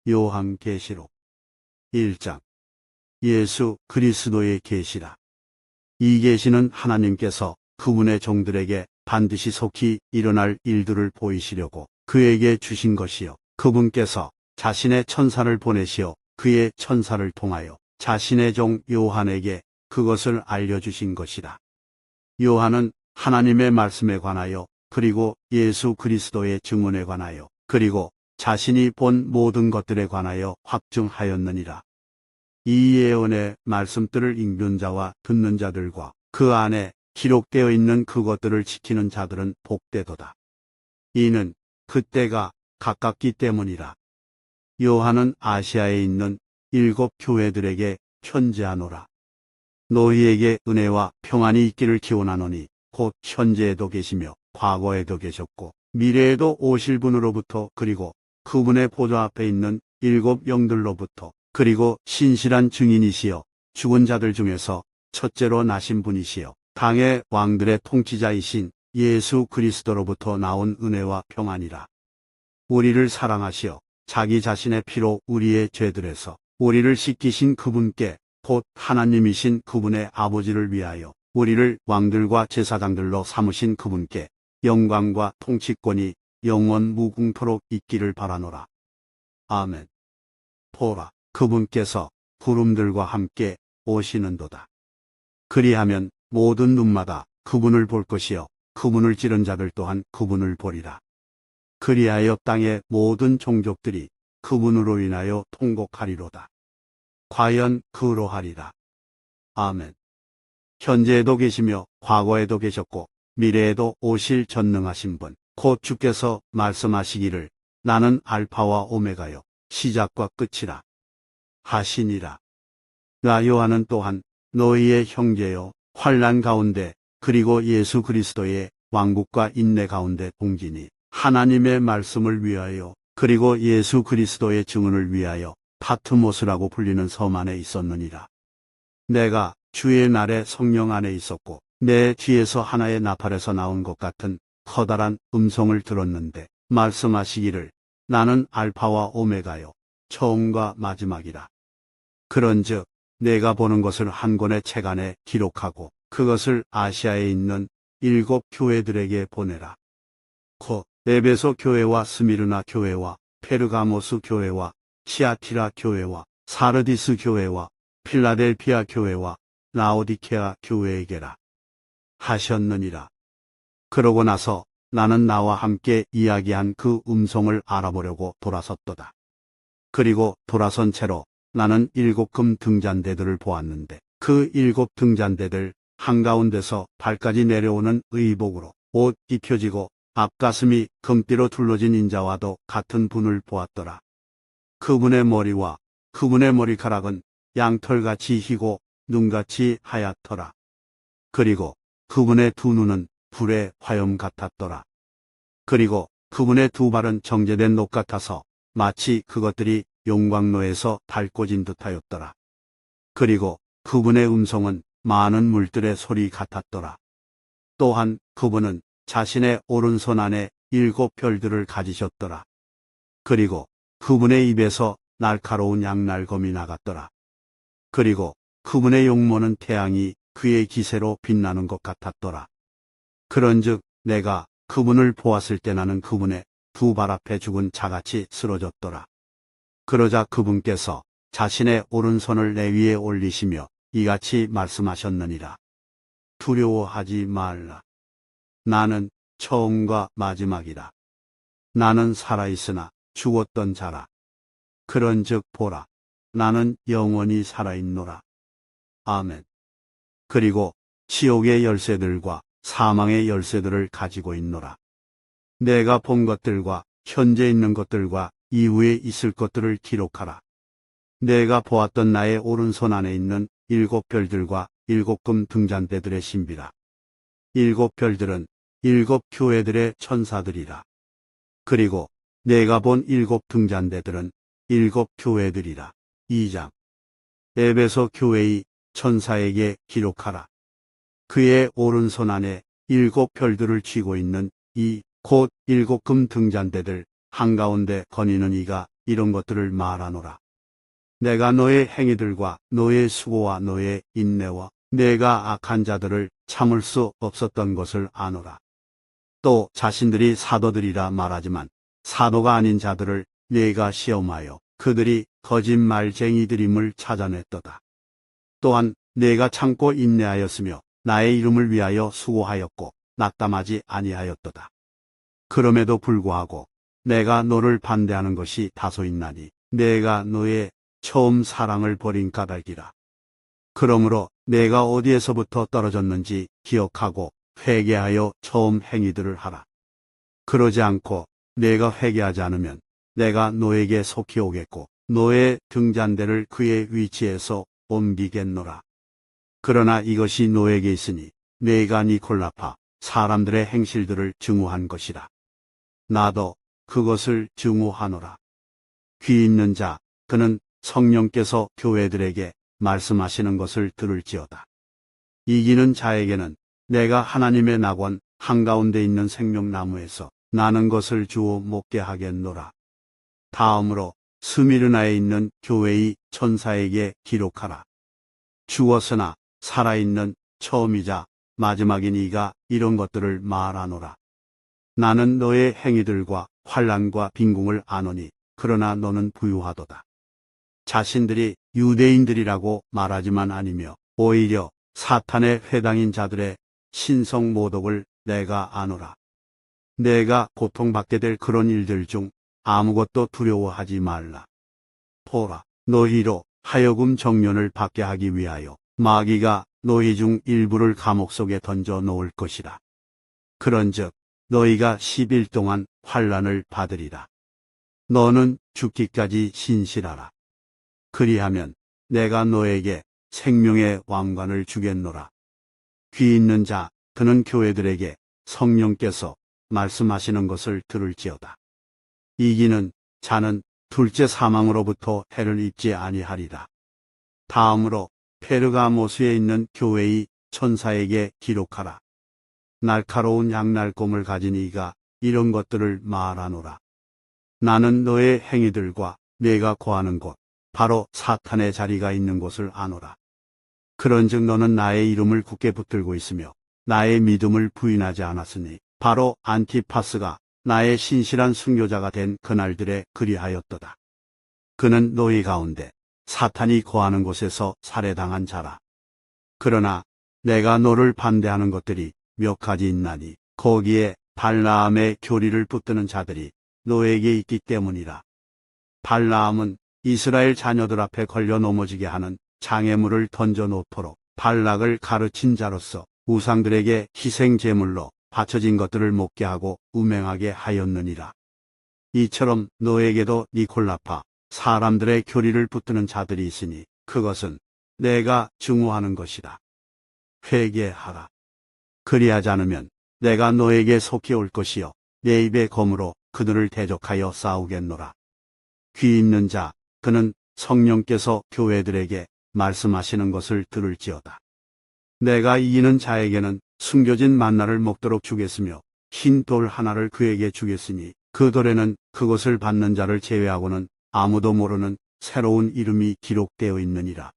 요한계시록 1장. 예수 그리스도의 계시라. 이 계시는 하나님께서 그분의 종들에게 반드시 속히 일어날 일들을 보이시려고 그에게 주신 것이요, 그분께서 자신의 천사를 보내시어 그의 천사를 통하여 자신의 종 요한에게 그것을 알려주신 것이라. 요한은 하나님의 말씀에 관하여, 그리고 예수 그리스도의 증언에 관하여, 그리고 자신이 본 모든 것들에 관하여 확증하였느니라. 이 예언의 말씀들을 읽는 자와 듣는 자들과 그 안에 기록되어 있는 그것들을 지키는 자들은 복되도다. 이는 그때가 가깝기 때문이라. 요한은 아시아에 있는 7 교회들에게 편지하노라. 너희에게 은혜와 평안이 있기를 기원하노니, 곧 현재에도 계시며 과거에도 계셨고 미래에도 오실 분으로부터, 그리고 그분의 보좌 앞에 있는 7 영들로부터, 그리고 신실한 증인이시여 죽은 자들 중에서 첫째로 나신 분이시여 당의 왕들의 통치자이신 예수 그리스도로부터 나온 은혜와 평안이라. 우리를 사랑하시어 자기 자신의 피로 우리의 죄들에서 우리를 씻기신 그분께, 곧 하나님이신 그분의 아버지를 위하여 우리를 왕들과 제사장들로 삼으신 그분께 영광과 통치권이 영원 무궁토록 있기를 바라노라. 아멘. 보라, 그분께서 구름들과 함께 오시는도다. 그리하면 모든 눈마다 그분을 볼 것이요, 그분을 찌른 자들 또한 그분을 보리라. 그리하여 땅의 모든 종족들이 그분으로 인하여 통곡하리로다. 과연 그러하리라. 아멘. 현재에도 계시며 과거에도 계셨고 미래에도 오실 전능하신 분, 곧 주께서 말씀하시기를 나는 알파와 오메가요 시작과 끝이라 하시니라. 나 요한은 또한 너희의 형제요 환난 가운데, 그리고 예수 그리스도의 왕국과 인내 가운데 동진이 하나님의 말씀을 위하여, 그리고 예수 그리스도의 증언을 위하여 파트모스라고 불리는 섬 안에 있었느니라. 내가 주의 날에 성령 안에 있었고 내 뒤에서 하나의 나팔에서 나온 것 같은 커다란 음성을 들었는데 말씀하시기를 나는 알파와 오메가요 처음과 마지막이라. 그런즉 내가 보는 것을 한 권의 책 안에 기록하고 그것을 아시아에 있는 7 교회들에게 보내라. 곧 에베소 교회와 스미르나 교회와 페르가모스 교회와 시아티라 교회와 사르디스 교회와 필라델피아 교회와 라오디케아 교회에게라 하셨느니라. 그러고 나서 나는 나와 함께 이야기한 그 음성을 알아보려고 돌아섰도다. 그리고 돌아선 채로 나는 7 금 등잔대들을 보았는데 그 7 등잔대들 한가운데서 발까지 내려오는 의복으로 옷 입혀지고 앞가슴이 금띠로 둘러진 인자와도 같은 분을 보았더라. 그분의 머리와 그분의 머리카락은 양털같이 희고 눈같이 하얗더라. 그리고 그분의 두 눈은 불의 화염 같았더라. 그리고 그분의 두 발은 정제된 녹 같아서 마치 그것들이 용광로에서 달 꽂은 듯하였더라. 그리고 그분의 음성은 많은 물들의 소리 같았더라. 또한 그분은 자신의 오른손 안에 7 별들을 가지셨더라. 그리고 그분의 입에서 날카로운 양날검이 나갔더라. 그리고 그분의 용모는 태양이 그의 기세로 빛나는 것 같았더라. 그런즉 내가 그분을 보았을 때 나는 그분의 두 발 앞에 죽은 자같이 쓰러졌더라. 그러자 그분께서 자신의 오른손을 내 위에 올리시며 이같이 말씀하셨느니라. 두려워하지 말라. 나는 처음과 마지막이라. 나는 살아있으나 죽었던 자라. 그런즉 보라, 나는 영원히 살아있노라. 아멘. 그리고 지옥의 열쇠들과 사망의 열쇠들을 가지고 있노라. 내가 본 것들과 현재 있는 것들과 이후에 있을 것들을 기록하라. 내가 보았던 나의 오른손 안에 있는 7 별들과 7 금 등잔대들의 신비라. 7 별들은 7 교회들의 천사들이라. 그리고 내가 본 7 등잔대들은 7 교회들이라. 2장. 에베소 교회의 천사에게 기록하라. 그의 오른손 안에 7 별들을 쥐고 있는 이 곧 7 금 등잔대들 한가운데 거니는 이가 이런 것들을 말하노라. 내가 너의 행위들과 너의 수고와 너의 인내와 내가 악한 자들을 참을 수 없었던 것을 아노라. 또 자신들이 사도들이라 말하지만 사도가 아닌 자들을 내가 시험하여 그들이 거짓말쟁이들임을 찾아냈도다. 또한 내가 참고 인내하였으며 나의 이름을 위하여 수고하였고 낙담하지 아니하였도다. 그럼에도 불구하고 내가 너를 반대하는 것이 다소 있나니 내가 너의 처음 사랑을 버린 까닭이라. 그러므로 내가 어디에서부터 떨어졌는지 기억하고 회개하여 처음 행위들을 하라. 그러지 않고 내가 회개하지 않으면 내가 너에게 속히 오겠고 너의 등잔대를 그의 위치에서 옮기겠노라. 그러나 이것이 너에게 있으니 내가 니콜라파 사람들의 행실들을 증오한 것이라. 나도 그것을 증오하노라. 귀 있는 자 그는 성령께서 교회들에게 말씀하시는 것을 들을지어다. 이기는 자에게는 내가 하나님의 낙원 한가운데 있는 생명나무에서 나는 것을 주어 먹게 하겠노라. 다음으로 스미르나에 있는 교회의 천사에게 기록하라. 죽었으나 살아있는 처음이자 마지막인 이가 이런 것들을 말하노라. 나는 너의 행위들과 환난과 빈궁을 아노니 그러나 너는 부유하도다. 자신들이 유대인들이라고 말하지만 아니며 오히려 사탄의 회당인 자들의 신성 모독을 내가 아노라. 내가 고통받게 될 그런 일들 중 아무것도 두려워하지 말라. 보라, 너희로 하여금 정련을 받게 하기 위하여 마귀가 너희 중 일부를 감옥 속에 던져 놓을 것이라. 그런즉 너희가 10일 동안 환난을 받으리라. 너는 죽기까지 신실하라. 그리하면 내가 너에게 생명의 왕관을 주겠노라. 귀 있는 자 그는 교회들에게 성령께서 말씀하시는 것을 들을지어다. 이기는 자는 둘째 사망으로부터 해를 입지 아니하리라. 다음으로 페르가모스에 있는 교회의 천사에게 기록하라. 날카로운 양날검을 가진 이가 이런 것들을 말하노라. 나는 너의 행위들과 내가 거하는 곳 바로 사탄의 자리가 있는 곳을 아노라. 그런즉 너는 나의 이름을 굳게 붙들고 있으며 나의 믿음을 부인하지 않았으니 바로 안티파스가 나의 신실한 순교자가 된 그날들에 그리하였도다. 그는 너희 가운데 사탄이 거하는 곳에서 살해당한 자라. 그러나 내가 너를 반대하는 것들이 몇 가지 있나니 거기에 발라함의 교리를 붙드는 자들이 너에게 있기 때문이라. 발라함은 이스라엘 자녀들 앞에 걸려 넘어지게 하는 장애물을 던져 놓도록 발락을 가르친 자로서 우상들에게 희생 제물로 바쳐진 것들을 먹게 하고 음행하게 하였느니라. 이처럼 너에게도 니콜라파 사람들의 교리를 붙드는 자들이 있으니 그것은 내가 증오하는 것이다. 회개하라. 그리하지 않으면 내가 너에게 속히 올 것이요 내 입의 검으로 그들을 대적하여 싸우겠노라. 귀 있는 자 그는 성령께서 교회들에게 말씀하시는 것을 들을지어다. 내가 이기는 자에게는 숨겨진 만나를 먹도록 주겠으며 흰 돌 하나를 그에게 주겠으니 그 돌에는 그것을 받는 자를 제외하고는 아무도 모르는 새로운 이름이 기록되어 있느니라.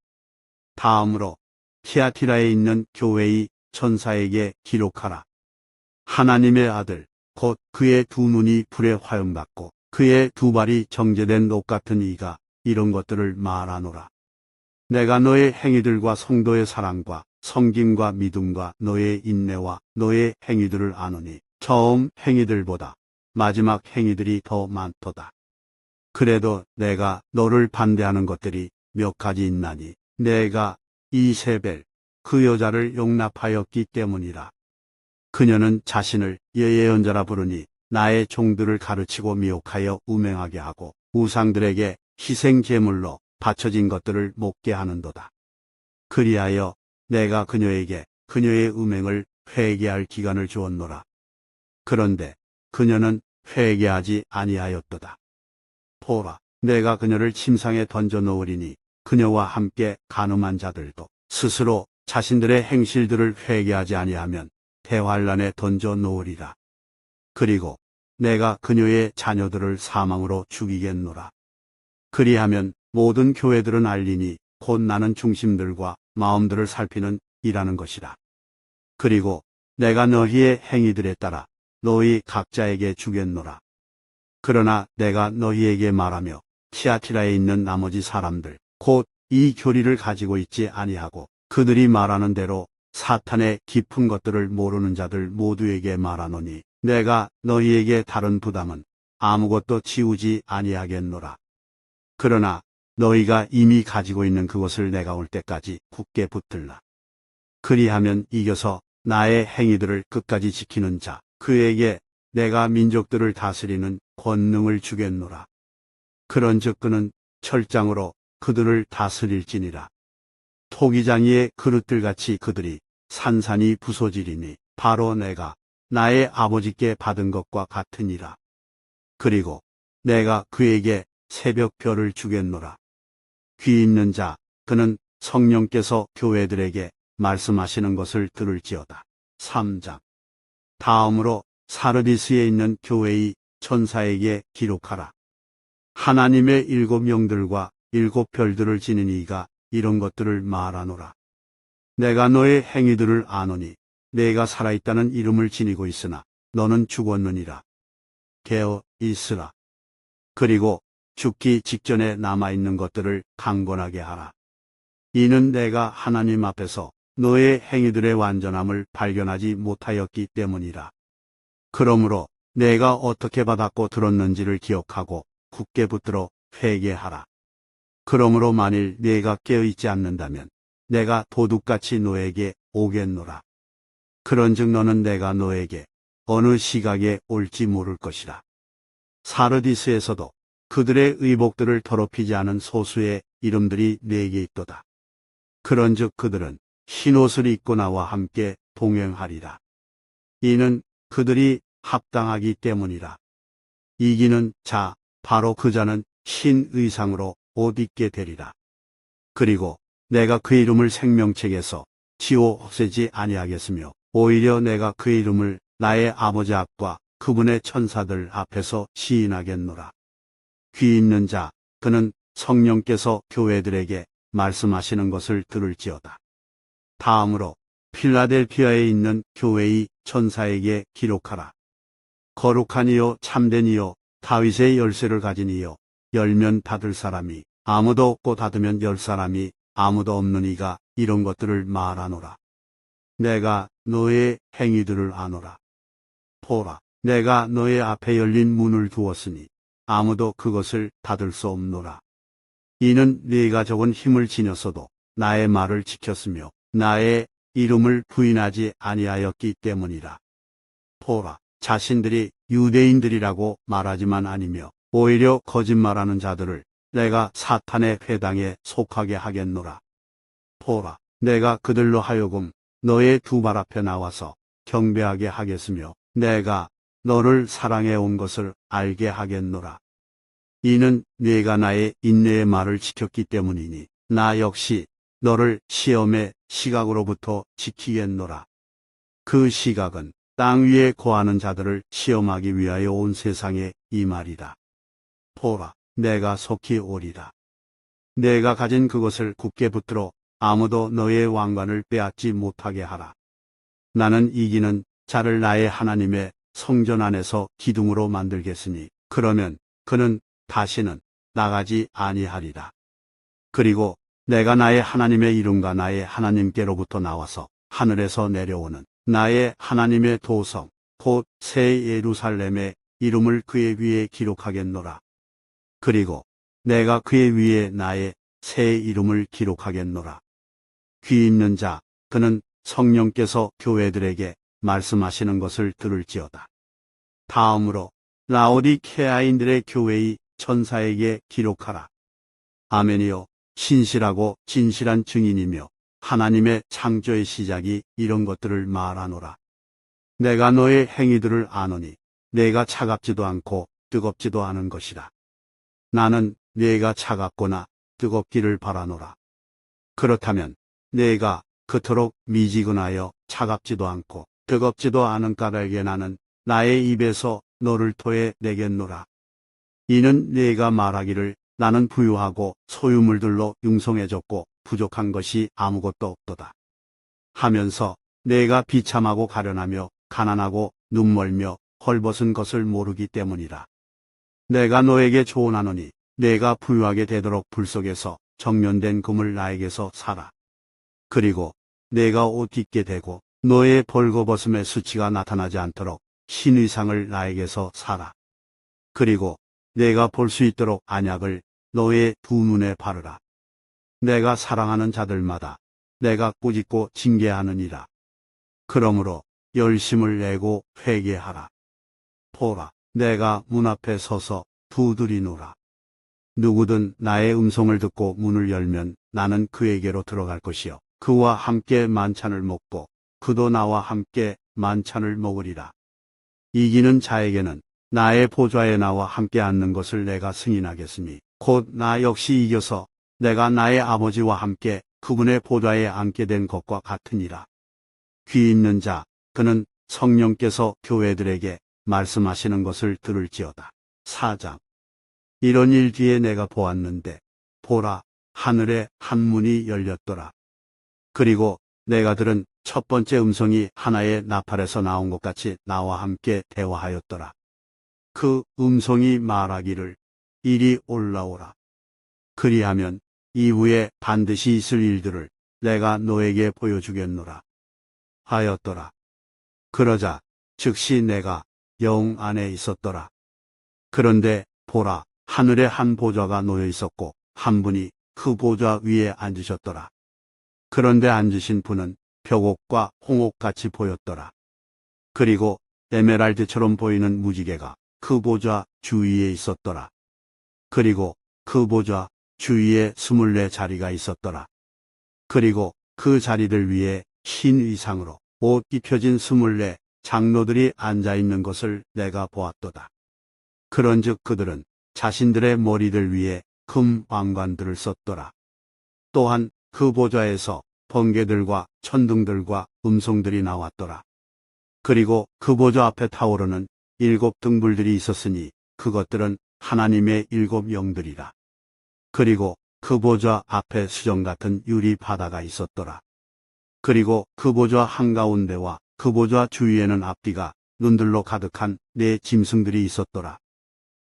다음으로 티아티라에 있는 교회의 천사에게 기록하라. 하나님의 아들 곧 그의 두 눈이 불에 화염같고 그의 두 발이 정제된 녹 같은 이가 이런 것들을 말하노라. 내가 너의 행위들과 성도의 사랑과 성김과 믿음과 너의 인내와 너의 행위들을 아노니 처음 행위들보다 마지막 행위들이 더 많도다. 그래도 내가 너를 반대하는 것들이 몇 가지 있나니 내가 이세벨 그 여자를 용납하였기 때문이라. 그녀는 자신을 예언자라 부르니 나의 종들을 가르치고 미혹하여 음행하게 하고 우상들에게 희생 제물로 바쳐진 것들을 먹게 하는도다. 그리하여 내가 그녀에게 그녀의 음행을 회개할 기간을 주었노라. 그런데 그녀는 회개하지 아니하였도다. 보라, 내가 그녀를 침상에 던져 놓으리니 그녀와 함께 간음한 자들도 스스로 자신들의 행실들을 회개하지 아니하면 대환란에 던져 놓으리라. 그리고 내가 그녀의 자녀들을 사망으로 죽이겠노라. 그리하면 모든 교회들은 알리니 곧 나는 중심들과 마음들을 살피는 이라는 것이라. 그리고 내가 너희의 행위들에 따라 너희 각자에게 주겠노라. 그러나 내가 너희에게 말하며 티아티라에 있는 나머지 사람들 곧 이 교리를 가지고 있지 아니하고 그들이 말하는 대로 사탄의 깊은 것들을 모르는 자들 모두에게 말하노니 내가 너희에게 다른 부담은 아무것도 지우지 아니하겠노라. 그러나 너희가 이미 가지고 있는 그것을 내가 올 때까지 굳게 붙들라. 그리하면 이겨서 나의 행위들을 끝까지 지키는 자 그에게 내가 민족들을 다스리는 권능을 주겠노라. 그런즉 그는 철장으로 그들을 다스릴지니라. 토기장이의 그릇들같이 그들이 산산이 부서지리니 바로 내가 나의 아버지께 받은 것과 같으니라. 그리고 내가 그에게 새벽별을 주겠노라. 귀 있는 자 그는 성령께서 교회들에게 말씀하시는 것을 들을지어다. 3장. 다음으로 사르디스에 있는 교회의 천사에게 기록하라. 하나님의 7영들과 7별들을 지닌 이가 이런 것들을 말하노라. 내가 너의 행위들을 아노니 내가 살아있다는 이름을 지니고 있으나 너는 죽었느니라. 깨어 있으라. 그리고 죽기 직전에 남아있는 것들을 강건하게 하라. 이는 내가 하나님 앞에서 너의 행위들의 완전함을 발견하지 못하였기 때문이라. 그러므로 내가 어떻게 받았고 들었는지를 기억하고 굳게 붙들어 회개하라. 그러므로 만일 네가 깨어있지 않는다면 내가 도둑같이 너에게 오겠노라. 그런즉 너는 내가 너에게 어느 시각에 올지 모를 것이라. 사르디스에서도 그들의 의복들을 더럽히지 않은 소수의 이름들이 4개 있도다. 그런즉 그들은 흰옷을 입고 나와 함께 동행하리라. 이는 그들이 합당하기 때문이라. 이기는 자 바로 그 자는 흰 의상으로 옷 입게 되리라. 그리고 내가 그 이름을 생명책에서 지워 없애지 아니하겠으며 오히려 내가 그 이름을 나의 아버지 앞과 그분의 천사들 앞에서 시인하겠노라. 귀 있는 자 그는 성령께서 교회들에게 말씀하시는 것을 들을지어다. 다음으로 필라델피아에 있는 교회의 천사에게 기록하라. 거룩한 이요 참된 이요 다윗의 열쇠를 가진 이요 열면 닫을 사람이 아무도 없고 닫으면 열 사람이 아무도 없는 이가 이런 것들을 말하노라. 내가 너의 행위들을 아노라. 보라, 내가 너의 앞에 열린 문을 두었으니 아무도 그것을 닫을 수 없노라. 이는 네가 적은 힘을 지녔어도 나의 말을 지켰으며 나의 이름을 부인하지 아니하였기 때문이라. 보라, 자신들이 유대인들이라고 말하지만 아니며 오히려 거짓말하는 자들을 내가 사탄의 회당에 속하게 하겠노라. 보라, 내가 그들로 하여금 너의 두 발 앞에 나와서 경배하게 하겠으며 내가 너를 사랑해 온 것을 알게 하겠노라. 이는 네가 나의 인내의 말을 지켰기 때문이니 나 역시 너를 시험의 시각으로부터 지키겠노라. 그 시각은 땅 위에 거하는 자들을 시험하기 위하여 온 세상에 이 말이다. 보라, 내가 속히 오리라. 내가 가진 그것을 굳게 붙들어 아무도 너의 왕관을 빼앗지 못하게 하라. 나는 이기는 자를 나의 하나님의 성전 안에서 기둥으로 만들겠으니 그러면 그는 다시는 나가지 아니하리라. 그리고 내가 나의 하나님의 이름과 나의 하나님께로부터 나와서 하늘에서 내려오는 나의 하나님의 도성 곧 새 예루살렘의 이름을 그의 위에 기록하겠노라. 그리고 내가 그의 위에 나의 새 이름을 기록하겠노라. 귀 있는 자 그는 성령께서 교회들에게 말씀하시는 것을 들을지어다. 다음으로 라오디케아인들의 교회의 천사에게 기록하라. 아멘이요 신실하고 진실한 증인이며 하나님의 창조의 시작이 이런 것들을 말하노라. 내가 너의 행위들을 아노니 내가 차갑지도 않고 뜨겁지도 않은 것이라. 나는 네가 차갑거나 뜨겁기를 바라노라. 그렇다면 네가 그토록 미지근하여 차갑지도 않고 뜨겁지도 않은 까닭에 나는 나의 입에서 너를 토해 내겠노라. 이는 네가 말하기를 나는 부유하고 소유물들로 융성해졌고 부족한 것이 아무것도 없도다. 하면서 내가 비참하고 가련하며 가난하고 눈멀며 헐벗은 것을 모르기 때문이라. 내가 너에게 조언하노니 내가 부유하게 되도록 불 속에서 정련된 금을 나에게서 사라. 그리고 내가 옷 입게 되고 너의 벌거벗음의 수치가 나타나지 않도록 흰 의상을 나에게서 사라. 그리고 내가 볼 수 있도록 안약을 너의 두 눈에 바르라. 내가 사랑하는 자들마다 내가 꾸짖고 징계하느니라. 그러므로 열심을 내고 회개하라. 보라, 내가 문 앞에 서서 두드리노라. 누구든 나의 음성을 듣고 문을 열면 나는 그에게로 들어갈 것이요 그와 함께 만찬을 먹고 그도 나와 함께 만찬을 먹으리라. 이기는 자에게는 나의 보좌에 나와 함께 앉는 것을 내가 승인하겠으니 곧 나 역시 이겨서 내가 나의 아버지와 함께 그분의 보좌에 앉게 된 것과 같으니라. 귀 있는 자, 그는 성령께서 교회들에게 말씀하시는 것을 들을지어다. 4장. 이런 일 뒤에 내가 보았는데 보라, 하늘에 한 문이 열렸더라. 그리고 내가 들은 첫 번째 음성이 하나의 나팔에서 나온 것 같이 나와 함께 대화하였더라. 그 음성이 말하기를 이리 올라오라. 그리하면 이후에 반드시 있을 일들을 내가 너에게 보여주겠노라 하였더라. 그러자 즉시 내가 영 안에 있었더라. 그런데 보라, 하늘에 한 보좌가 놓여 있었고 한 분이 그 보좌 위에 앉으셨더라. 그런데 앉으신 분은 벽옥과 홍옥같이 보였더라. 그리고 에메랄드처럼 보이는 무지개가 그 보좌 주위에 있었더라. 그리고 그 보좌 주위에 24 자리가 있었더라. 그리고 그 자리들 위에 흰 의상으로 옷 입혀진 24 장로들이 앉아있는 것을 내가 보았도다. 그런즉 그들은 자신들의 머리들 위에 금 왕관들을 썼더라. 또한 그 보좌에서 번개들과 천둥들과 음성들이 나왔더라. 그리고 그 보좌 앞에 타오르는 7 등불들이 있었으니 그것들은 하나님의 7 영들이라. 그리고 그 보좌 앞에 수정 같은 유리 바다가 있었더라. 그리고 그 보좌 한가운데와 그 보좌 주위에는 앞뒤가 눈들로 가득한 4 짐승들이 있었더라.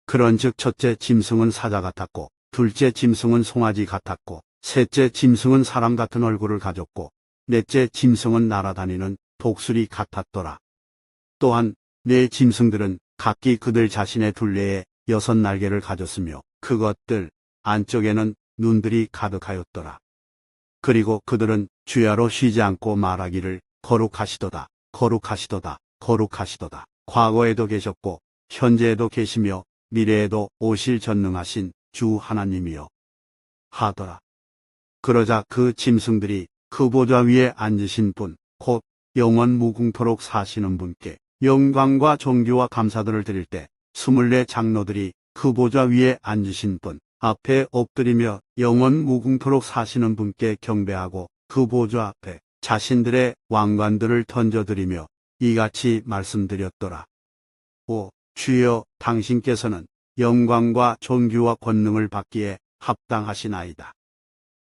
그런즉 첫째 짐승은 사자 같았고 둘째 짐승은 송아지 같았고 셋째 짐승은 사람 같은 얼굴을 가졌고 넷째 짐승은 날아다니는 독수리 같았더라. 또한 4 짐승들은 각기 그들 자신의 둘레에 6 날개를 가졌으며 그것들 안쪽에는 눈들이 가득하였더라. 그리고 그들은 주야로 쉬지 않고 말하기를 거룩하시도다, 거룩하시도다, 거룩하시도다. 과거에도 계셨고 현재에도 계시며 미래에도 오실 전능하신 주 하나님이여 하더라. 그러자 그 짐승들이 그 보좌 위에 앉으신 분, 곧 영원 무궁토록 사시는 분께 영광과 존귀와 감사들을 드릴 때 24 장로들이 그 보좌 위에 앉으신 분 앞에 엎드리며 영원 무궁토록 사시는 분께 경배하고 그 보좌 앞에 자신들의 왕관들을 던져드리며 이같이 말씀드렸더라. 오 주여, 당신께서는 영광과 존귀와 권능을 받기에 합당하시나이다.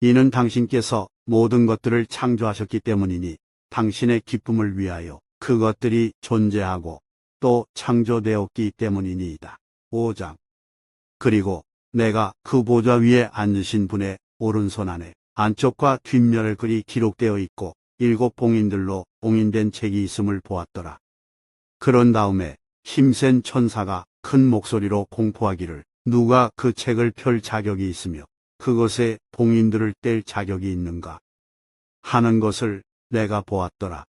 이는 당신께서 모든 것들을 창조하셨기 때문이니 당신의 기쁨을 위하여 그것들이 존재하고 또 창조되었기 때문이니이다. 5장. 그리고 내가 그 보좌 위에 앉으신 분의 오른손 안에 안쪽과 뒷면을 글이 기록되어 있고 7 봉인들로 봉인된 책이 있음을 보았더라. 그런 다음에 힘센 천사가 큰 목소리로 공포하기를 누가 그 책을 펼 자격이 있으며 그것에 봉인들을 뗄 자격이 있는가 하는 것을 내가 보았더라.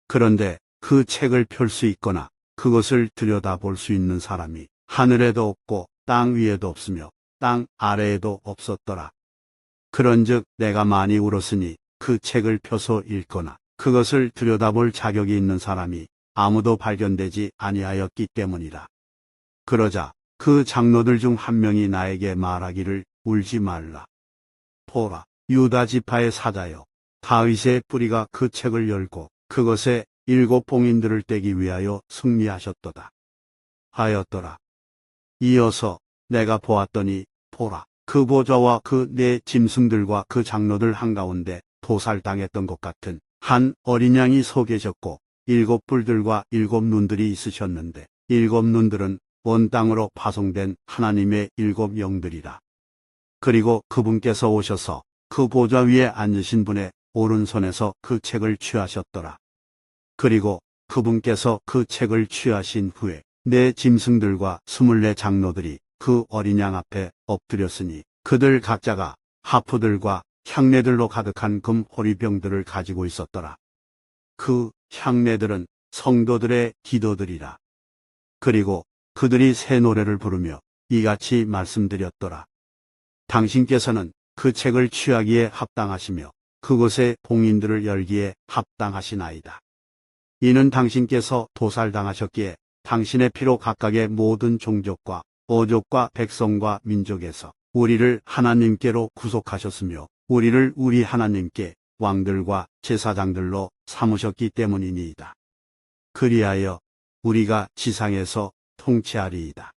그런데 그 책을 펼 수 있거나 그것을 들여다볼 수 있는 사람이 하늘에도 없고 땅 위에도 없으며 땅 아래에도 없었더라. 그런즉 내가 많이 울었으니 그 책을 펴서 읽거나 그것을 들여다볼 자격이 있는 사람이 아무도 발견되지 아니하였기 때문이라. 그러자 그 장로들 중 한 명이 나에게 말하기를 울지 말라. 보라, 유다 지파의 사자여, 다윗의 뿌리가 그 책을 열고 그것에 7 봉인들을 떼기 위하여 승리하셨도다 하였더라. 이어서 내가 보았더니 보라, 그 보좌와 그 네 짐승들과 그 장로들 한가운데 도살당했던 것 같은 한 어린 양이 서 계셨고, 7뿔들과 7눈들이 있으셨는데, 7눈들은 온 땅으로 파송된 하나님의 7영들이라. 그리고 그분께서 오셔서 그 보좌 위에 앉으신 분의 오른손에서 그 책을 취하셨더라. 그리고 그분께서 그 책을 취하신 후에 네 짐승들과 24 장로들이 그 어린 양 앞에 엎드렸으니, 그들 각자가 하프들과 향례들로 가득한 금 호리병들을 가지고 있었더라. 그 향례들은 성도들의 기도들이라. 그리고 그들이 새 노래를 부르며 이같이 말씀드렸더라. 당신께서는 그 책을 취하기에 합당하시며 그곳의 봉인들을 열기에 합당하시나이다. 이는 당신께서 도살당하셨기에 당신의 피로 각각의 모든 종족과 어족과 백성과 민족에서 우리를 하나님께로 구속하셨으며 우리를 우리 하나님께 왕들과 제사장들로 삼으셨기 때문이니이다. 그리하여 우리가 지상에서 통치하리이다.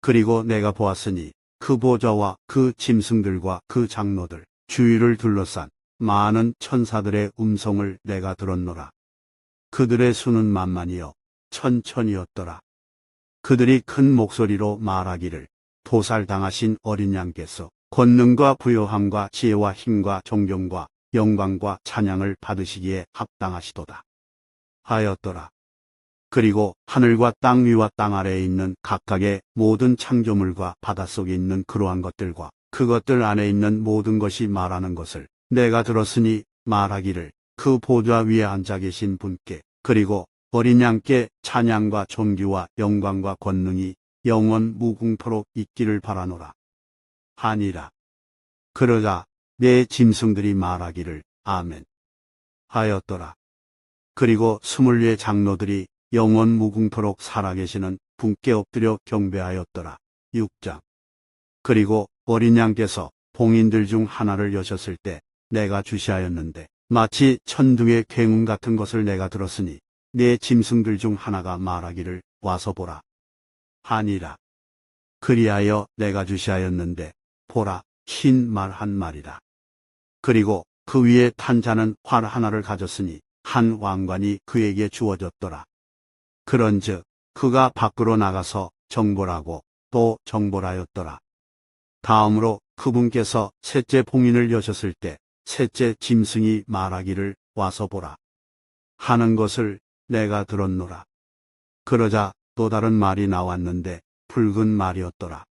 그리고 내가 보았으니 그 보좌와 그 짐승들과 그 장로들 주위를 둘러싼 많은 천사들의 음성을 내가 들었노라. 그들의 수는 만만이요 천천이었더라. 그들이 큰 목소리로 말하기를, 도살당하신 어린 양께서 권능과 부요함과 지혜와 힘과 존경과 영광과 찬양을 받으시기에 합당하시도다 하였더라. 그리고 하늘과 땅 위와 땅 아래에 있는 각각의 모든 창조물과 바닷속에 있는 그러한 것들과 그것들 안에 있는 모든 것이 말하는 것을 내가 들었으니, 말하기를, 그 보좌 위에 앉아 계신 분께 그리고 어린 양께 찬양과 존귀와 영광과 권능이 영원 무궁토록 있기를 바라노라 하니라. 그러자 네 짐승들이 말하기를 아멘 하였더라. 그리고 24 장로들이 영원 무궁토록 살아계시는 분께 엎드려 경배하였더라. 6장. 그리고 어린 양께서 봉인들 중 하나를 여셨을 때 내가 주시하였는데, 마치 천둥의 굉음 같은 것을 내가 들었으니, 네 짐승들 중 하나가 말하기를 와서 보라 하니라. 그리하여 내가 주시하였는데 보라, 흰 말 한 마리라. 그리고 그 위에 탄 자는 활 하나를 가졌으니 한 왕관이 그에게 주어졌더라. 그런즉 그가 밖으로 나가서 정벌하고 또 정벌하였더라. 다음으로 그분께서 셋째 봉인을 여셨을 때 셋째 짐승이 말하기를 와서 보라 하는 것을 내가 들었노라. 그러자 또 다른 말이 나왔는데 붉은 말이었더라.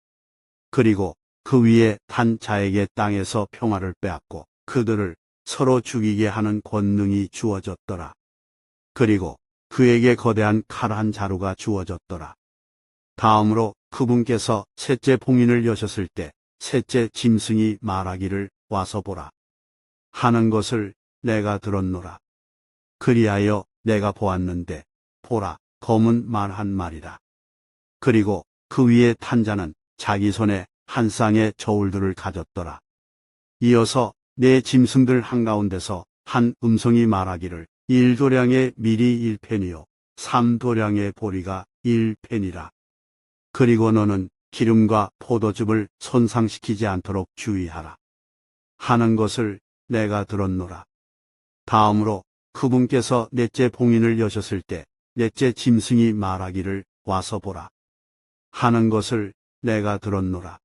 그리고 그 위에 탄 자에게 땅에서 평화를 빼앗고 그들을 서로 죽이게 하는 권능이 주어졌더라. 그리고 그에게 거대한 칼 한 자루가 주어졌더라. 다음으로 그분께서 셋째 봉인을 여셨을 때 셋째 짐승이 말하기를 와서 보라 하는 것을 내가 들었노라. 그리하여 내가 보았는데 보라, 검은 말 한 마리라. 그리고 그 위에 탄 자는 자기 손에 한 쌍의 저울들을 가졌더라. 이어서 네 짐승들 한가운데서 한 음성이 말하기를, 1도량의 밀이 1펜이요 3도량의 보리가 1펜이라. 그리고 너는 기름과 포도즙을 손상시키지 않도록 주의하라 하는 것을 내가 들었노라. 다음으로 그분께서 넷째 봉인을 여셨을 때 넷째 짐승이 말하기를 와서 보라 하는 것을 내가 들었노라.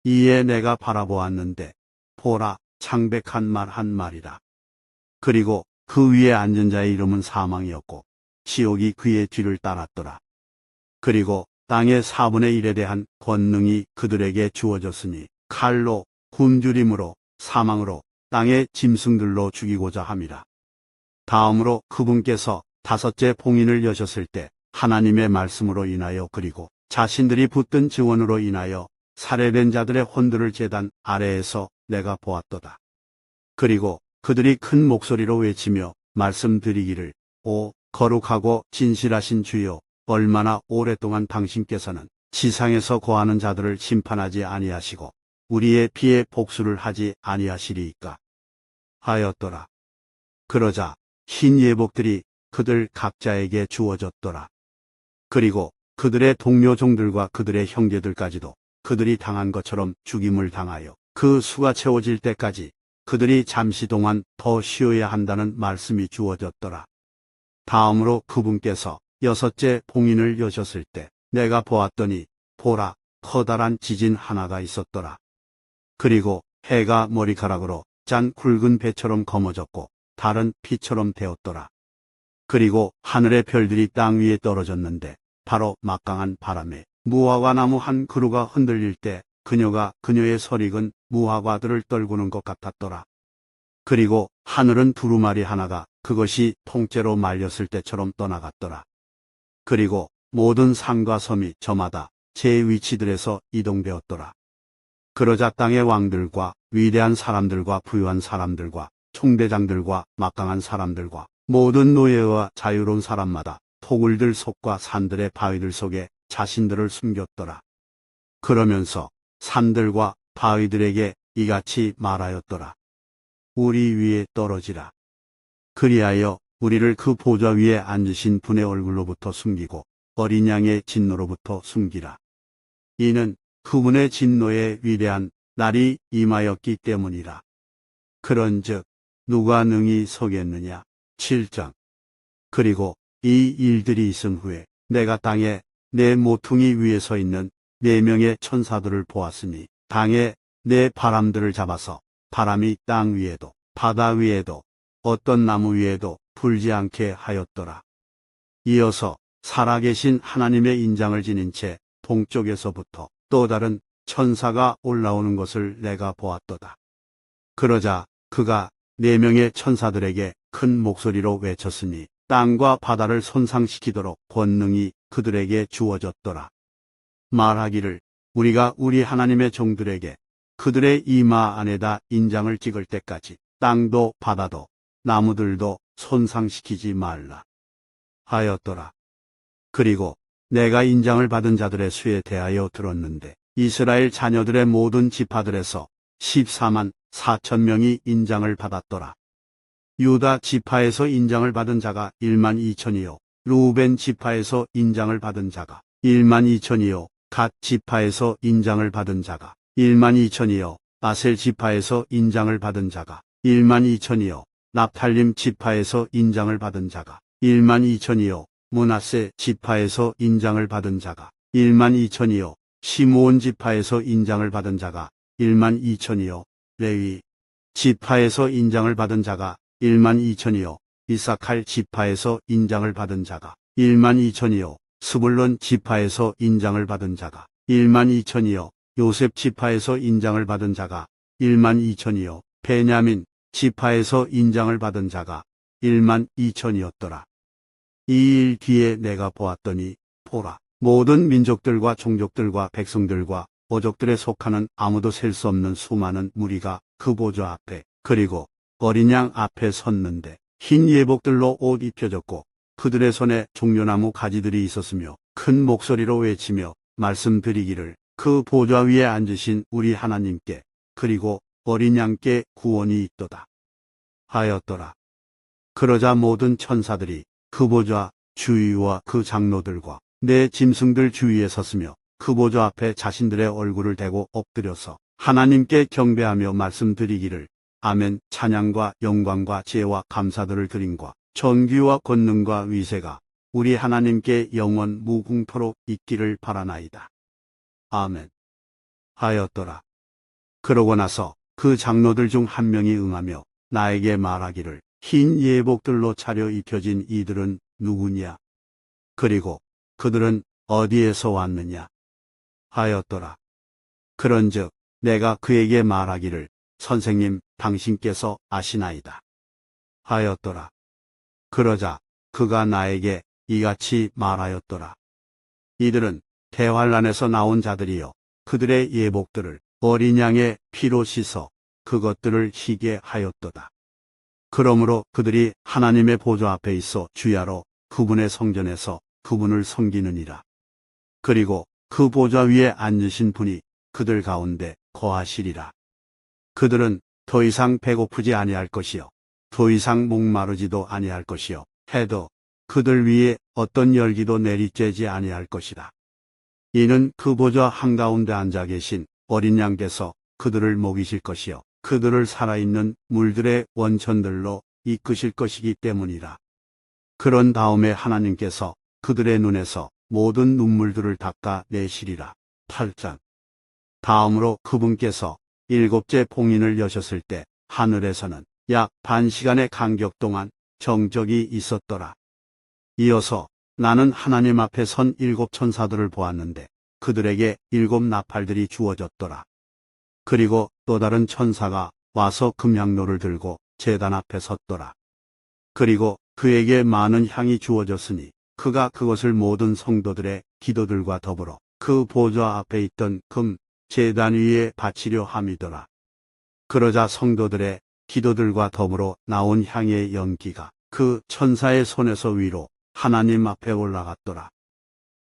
이에 내가 바라보았는데 보라, 창백한 말 한 마리라. 그리고 그 위에 앉은 자의 이름은 사망이었고 지옥이 그의 뒤를 따랐더라. 그리고 땅의 4분의 1에 대한 권능이 그들에게 주어졌으니 칼로, 굶주림으로, 사망으로, 땅의 짐승들로 죽이고자 함이라. 다음으로 그분께서 다섯째 봉인을 여셨을 때 하나님의 말씀으로 인하여 그리고 자신들이 붙든 증언으로 인하여 살해된 자들의 혼들을 제단 아래에서 내가 보았도다. 그리고 그들이 큰 목소리로 외치며 말씀드리기를, 오 거룩하고 진실하신 주여, 얼마나 오랫동안 당신께서는 지상에서 거하는 자들을 심판하지 아니하시고 우리의 피에 복수를 하지 아니하시리이까 하였더라. 그러자 흰 예복들이 그들 각자에게 주어졌더라. 그리고 그들의 동료종들과 그들의 형제들까지도 그들이 당한 것처럼 죽임을 당하여 그 수가 채워질 때까지 그들이 잠시 동안 더 쉬어야 한다는 말씀이 주어졌더라. 다음으로 그분께서 여섯째 봉인을 여셨을 때 내가 보았더니 보라, 커다란 지진 하나가 있었더라. 그리고 해가 머리카락으로 짠 굵은 배처럼 검어졌고 달은 피처럼 되었더라. 그리고 하늘의 별들이 땅 위에 떨어졌는데 바로 막강한 바람에 무화과 나무 한 그루가 흔들릴 때 그녀가 그녀의 설익은 무화과들을 떨구는 것 같았더라. 그리고 하늘은 두루마리 하나가 그것이 통째로 말렸을 때처럼 떠나갔더라. 그리고 모든 산과 섬이 저마다 제 위치들에서 이동되었더라. 그러자 땅의 왕들과 위대한 사람들과 부유한 사람들과 총대장들과 막강한 사람들과 모든 노예와 자유로운 사람마다 토굴들 속과 산들의 바위들 속에 자신들을 숨겼더라. 그러면서 산들과 바위들에게 이같이 말하였더라. 우리 위에 떨어지라. 그리하여 우리를 그 보좌 위에 앉으신 분의 얼굴로부터 숨기고 어린 양의 진노로부터 숨기라. 이는 그분의 진노의 위대한 날이 임하였기 때문이라. 그런즉 누가 능히 서겠느냐. 7장. 그리고 이 일들이 있은 후에 내가 땅에 내 모퉁이 위에 서 있는 4명의 천사들을 보았으니 땅에 내 바람들을 잡아서 바람이 땅 위에도 바다 위에도 어떤 나무 위에도 불지 않게 하였더라. 이어서 살아계신 하나님의 인장을 지닌 채 동쪽에서부터 또 다른 천사가 올라오는 것을 내가 보았도다. 그러자 그가 4명의 천사들에게 큰 목소리로 외쳤으니 땅과 바다를 손상시키도록 권능이 그들에게 주어졌더라. 말하기를 우리가 우리 하나님의 종들에게 그들의 이마 안에다 인장을 찍을 때까지 땅도 바다도 나무들도 손상시키지 말라 하였더라. 그리고 내가 인장을 받은 자들의 수에 대하여 들었는데 이스라엘 자녀들의 모든 지파들에서 14만 4천 명이 인장을 받았더라. 유다 지파에서 인장을 받은 자가 1만 2천이요 루벤 지파에서 인장을 받은 자가 1만 2천이요 갓 지파에서 인장을 받은 자가 1만 2천이요 아셀 지파에서 인장을 받은 자가 1만 2천이요 납탈림 지파에서 인장을 받은 자가 1만 2천이요 므낫세 지파에서 인장을 받은 자가 1만 2천이요 시므온 지파에서 인장을 받은 자가 1만 2천이요 레위 지파에서 인장을 받은 자가 1만 2천이요 이사칼 지파에서 인장을 받은 자가 1만 2천이요 스불론 지파에서 인장을 받은 자가 1만 2천이요 요셉 지파에서 인장을 받은 자가 1만 2천이요 베냐민 지파에서 인장을 받은 자가 1만 2천이었더라. 이 일 뒤에 내가 보았더니 보라, 모든 민족들과 종족들과 백성들과 어족들에 속하는 아무도 셀 수 없는 수많은 무리가 그 보좌 앞에 그리고 어린 양 앞에 섰는데 흰 예복들로 옷 입혀졌고 그들의 손에 종려나무 가지들이 있었으며 큰 목소리로 외치며 말씀드리기를 그 보좌 위에 앉으신 우리 하나님께 그리고 어린 양께 구원이 있도다 하였더라. 그러자 모든 천사들이 그 보좌 주위와 그 장로들과 내 짐승들 주위에 섰으며 그 보좌 앞에 자신들의 얼굴을 대고 엎드려서 하나님께 경배하며 말씀드리기를 아멘. 찬양과 영광과 지혜와 감사들을 드림과 존귀와 권능과 위세가 우리 하나님께 영원 무궁토록 있기를 바라나이다. 아멘 하였더라. 그러고 나서 그 장로들 중 한 명이 응하며 나에게 말하기를 흰 예복들로 차려 입혀진 이들은 누구냐? 그리고 그들은 어디에서 왔느냐? 하였더라. 그런즉 내가 그에게 말하기를 선생님 당신께서 아시나이다 하였더라. 그러자 그가 나에게 이같이 말하였더라. 이들은 대환란에서 나온 자들이여 그들의 예복들을 어린 양의 피로 씻어 그것들을 희게 하였도다. 그러므로 그들이 하나님의 보좌 앞에 있어 주야로 그분의 성전에서 그분을 섬기느니라. 그리고 그 보좌 위에 앉으신 분이 그들 가운데 거하시리라. 그들은 더 이상 배고프지 아니할 것이요 더 이상 목마르지도 아니할 것이요 해도 그들 위에 어떤 열기도 내리쬐지 아니할 것이다. 이는 그 보좌 한가운데 앉아 계신 어린 양께서 그들을 먹이실 것이요 그들을 살아있는 물들의 원천들로 이끄실 것이기 때문이라. 그런 다음에 하나님께서 그들의 눈에서 모든 눈물들을 닦아 내시리라. 8장. 다음으로 그분께서 일곱째 봉인을 여셨을 때 하늘에서는 약 반 시간의 간격 동안 정적이 있었더라. 이어서 나는 하나님 앞에 선 일곱 천사들을 보았는데 그들에게 일곱 나팔들이 주어졌더라. 그리고 또 다른 천사가 와서 금향로를 들고 제단 앞에 섰더라. 그리고 그에게 많은 향이 주어졌으니 그가 그것을 모든 성도들의 기도들과 더불어 그 보좌 앞에 있던 금 제단 위에 바치려 함이더라. 그러자 성도들의 기도들과 더불어 나온 향의 연기가 그 천사의 손에서 위로 하나님 앞에 올라갔더라.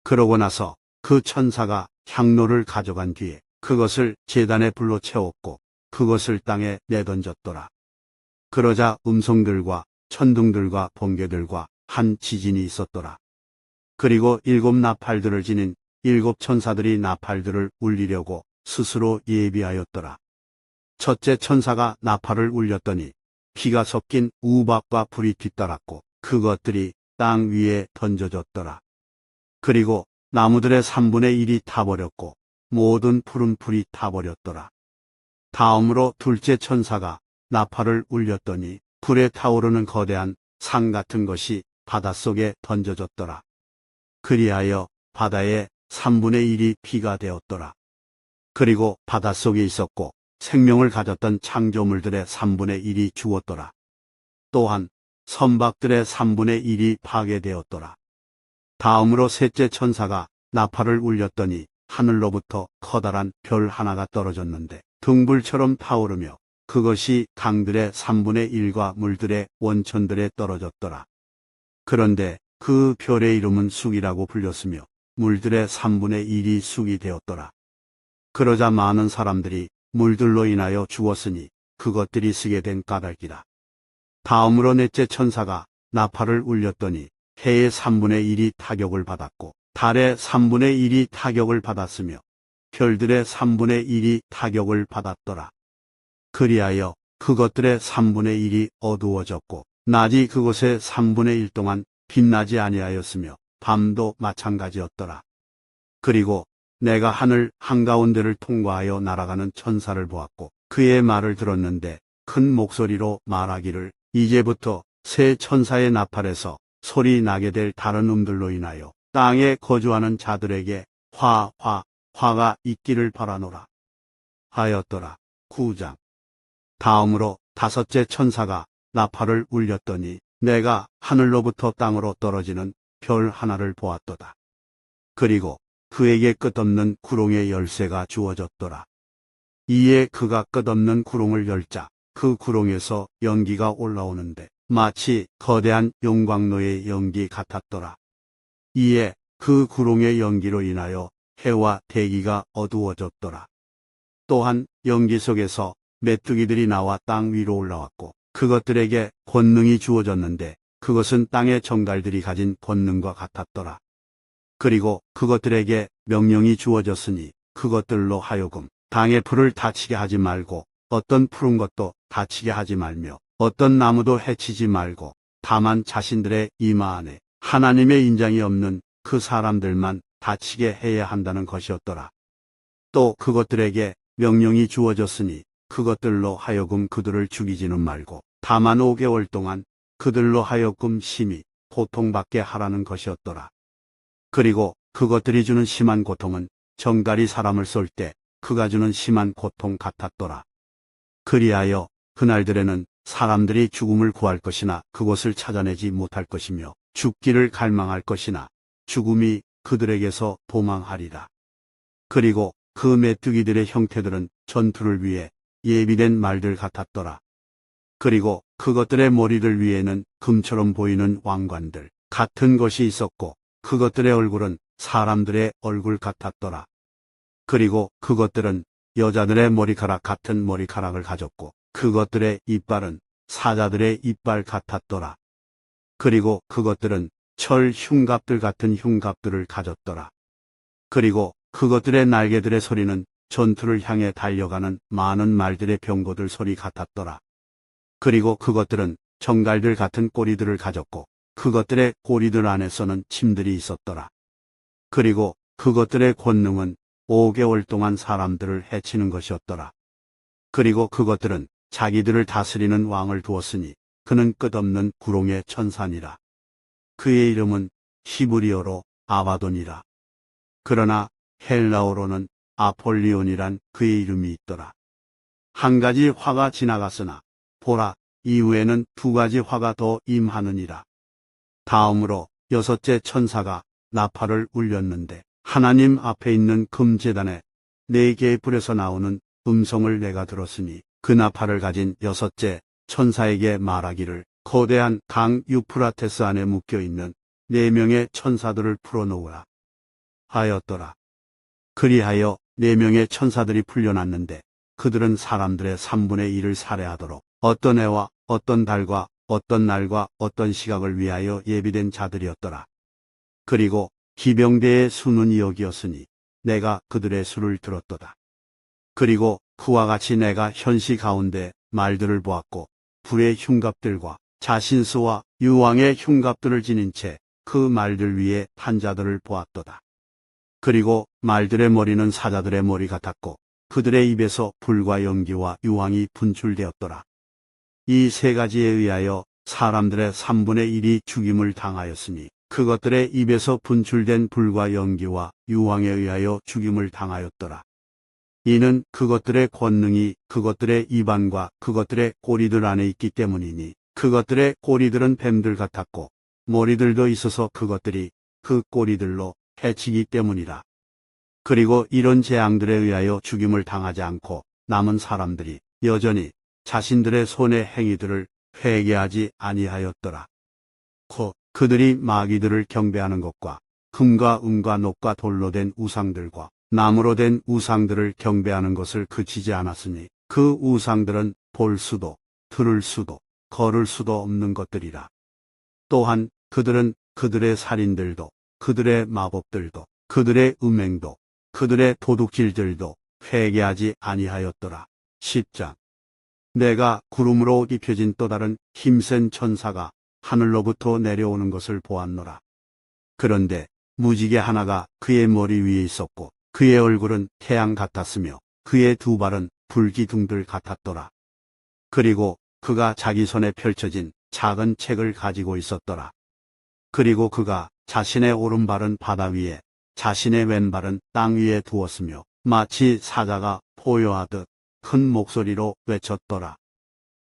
그러고 나서 그 천사가 향로를 가져간 뒤에 그것을 제단에 불로 채웠고 그것을 땅에 내던졌더라. 그러자 음성들과 천둥들과 번개들과 한 지진이 있었더라. 그리고 일곱 나팔들을 지닌 일곱 천사들이 나팔들을 울리려고 스스로 예비하였더라. 첫째 천사가 나팔을 울렸더니 피가 섞인 우박과 불이 뒤따랐고 그것들이 땅 위에 던져졌더라. 그리고 나무들의 3분의 1이 타버렸고 모든 푸른 풀이 타버렸더라. 다음으로 둘째 천사가 나팔을 울렸더니 불에 타오르는 거대한 산 같은 것이 바닷속에 던져졌더라. 그리하여 바다의 3분의 1이 피가 되었더라. 그리고 바닷속에 있었고 생명을 가졌던 창조물들의 3분의 1이 죽었더라. 또한 선박들의 3분의 1이 파괴되었더라. 다음으로 셋째 천사가 나팔을 울렸더니 하늘로부터 커다란 별 하나가 떨어졌는데 등불처럼 타오르며 그것이 강들의 3분의 1과 물들의 원천들에 떨어졌더라. 그런데 그 별의 이름은 쑥이라고 불렸으며 물들의 3분의 1이 쑥이 되었더라. 그러자 많은 사람들이 물들로 인하여 죽었으니 그것들이 쓰게 된 까닭이라. 다음으로 넷째 천사가 나팔을 울렸더니 해의 3분의 1이 타격을 받았고 달의 3분의 1이 타격을 받았으며 별들의 3분의 1이 타격을 받았더라. 그리하여 그것들의 3분의 1이 어두워졌고 낮이 그곳의 3분의 1 동안 빛나지 아니하였으며 밤도 마찬가지였더라. 그리고 내가 하늘 한가운데를 통과하여 날아가는 천사를 보았고 그의 말을 들었는데 큰 목소리로 말하기를 이제부터 새 천사의 나팔에서 소리 나게 될 다른 음들로 인하여 땅에 거주하는 자들에게 화가 있기를 바라노라 하였더라. 9장. 다음으로 다섯째 천사가 나팔을 울렸더니 내가 하늘로부터 땅으로 떨어지는 별 하나를 보았도다. 그리고 그에게 끝없는 구롱의 열쇠가 주어졌더라. 이에 그가 끝없는 구롱을 열자 그 구롱에서 연기가 올라오는데 마치 거대한 용광로의 연기 같았더라. 이에 그 구롱의 연기로 인하여 해와 대기가 어두워졌더라. 또한 연기 속에서 메뚜기들이 나와 땅 위로 올라왔고 그것들에게 권능이 주어졌는데 그것은 땅의 정갈들이 가진 권능과 같았더라. 그리고 그것들에게 명령이 주어졌으니 그것들로 하여금 땅의 풀을 다치게 하지 말고 어떤 푸른 것도 다치게 하지 말며 어떤 나무도 해치지 말고 다만 자신들의 이마 안에 하나님의 인장이 없는 그 사람들만 다치게 해야 한다는 것이었더라. 또 그것들에게 명령이 주어졌으니 그것들로 하여금 그들을 죽이지는 말고 다만 5개월 동안 그들로 하여금 심히 고통받게 하라는 것이었더라. 그리고 그것들이 주는 심한 고통은 정갈이 사람을 쏠 때 그가 주는 심한 고통 같았더라. 그리하여 그날들에는 사람들이 죽음을 구할 것이나 그곳을 찾아내지 못할 것이며 죽기를 갈망할 것이나 죽음이 그들에게서 도망하리라. 그리고 그 메뚜기들의 형태들은 전투를 위해 예비된 말들 같았더라. 그리고 그것들의 머리들 위에는 금처럼 보이는 왕관들 같은 것이 있었고 그것들의 얼굴은 사람들의 얼굴 같았더라. 그리고 그것들은 여자들의 머리카락 같은 머리카락을 가졌고 그것들의 이빨은 사자들의 이빨 같았더라. 그리고 그것들은 철 흉갑들 같은 흉갑들을 가졌더라. 그리고 그것들의 날개들의 소리는 전투를 향해 달려가는 많은 말들의 병거들 소리 같았더라. 그리고 그것들은 정갈들 같은 꼬리들을 가졌고 그것들의 꼬리들 안에서는 침들이 있었더라. 그리고 그것들의 권능은 5개월 동안 사람들을 해치는 것이었더라. 그리고 그것들은 자기들을 다스리는 왕을 두었으니 그는 끝없는 구롱의 천사니라. 그의 이름은 히브리어로 아바돈이라. 그러나 헬라어로는 아폴리온이란 그의 이름이 있더라. 한 가지 화가 지나갔으나 보라, 이후에는 두 가지 화가 더 임하느니라. 다음으로 여섯째 천사가 나팔을 울렸는데 하나님 앞에 있는 금제단에 4개의 불에서 나오는 음성을 내가 들었으니 그 나팔을 가진 여섯째 천사에게 말하기를 거대한 강 유프라테스 안에 묶여있는 4명의 천사들을 풀어놓으라 하였더라. 그리하여 4명의 천사들이 풀려났는데 그들은 사람들의 3분의 1을 살해하도록 어떤 해와 어떤 달과 어떤 날과 어떤 시각을 위하여 예비된 자들이었더라. 그리고 기병대의 수는 여기였으니 내가 그들의 수를 들었도다. 그리고 그와 같이 내가 현시 가운데 말들을 보았고 불의 흉갑들과 자신수와 유왕의 흉갑들을 지닌 채 그 말들 위에 탄 자들을 보았도다. 그리고 말들의 머리는 사자들의 머리 같았고 그들의 입에서 불과 연기와 유황이 분출되었더라. 이 3가지에 의하여 사람들의 3분의 1이 죽임을 당하였으니 그것들의 입에서 분출된 불과 연기와 유황에 의하여 죽임을 당하였더라. 이는 그것들의 권능이 그것들의 입안과 그것들의 꼬리들 안에 있기 때문이니 그것들의 꼬리들은 뱀들 같았고 머리들도 있어서 그것들이 그 꼬리들로 해치기 때문이라. 그리고 이런 재앙들에 의하여 죽임을 당하지 않고 남은 사람들이 여전히 자신들의 손의 행위들을 회개하지 아니하였더라. 곧 그들이 마귀들을 경배하는 것과 금과 은과 녹과 돌로 된 우상들과 나무로 된 우상들을 경배하는 것을 그치지 않았으니 그 우상들은 볼 수도 들을 수도 걸을 수도 없는 것들이라. 또한 그들은 그들의 살인들도 그들의 마법들도 그들의 음행도 그들의 도둑질들도 회개하지 아니하였더라. 10장. 내가 구름으로 입혀진 또 다른 힘센 천사가 하늘로부터 내려오는 것을 보았노라. 그런데 무지개 하나가 그의 머리 위에 있었고 그의 얼굴은 태양 같았으며 그의 2 발은 불기둥들 같았더라. 그리고 그가 자기 손에 펼쳐진 작은 책을 가지고 있었더라. 그리고 그가 자신의 오른발은 바다 위에 자신의 왼발은 땅 위에 두었으며 마치 사자가 포효하듯 큰 목소리로 외쳤더라.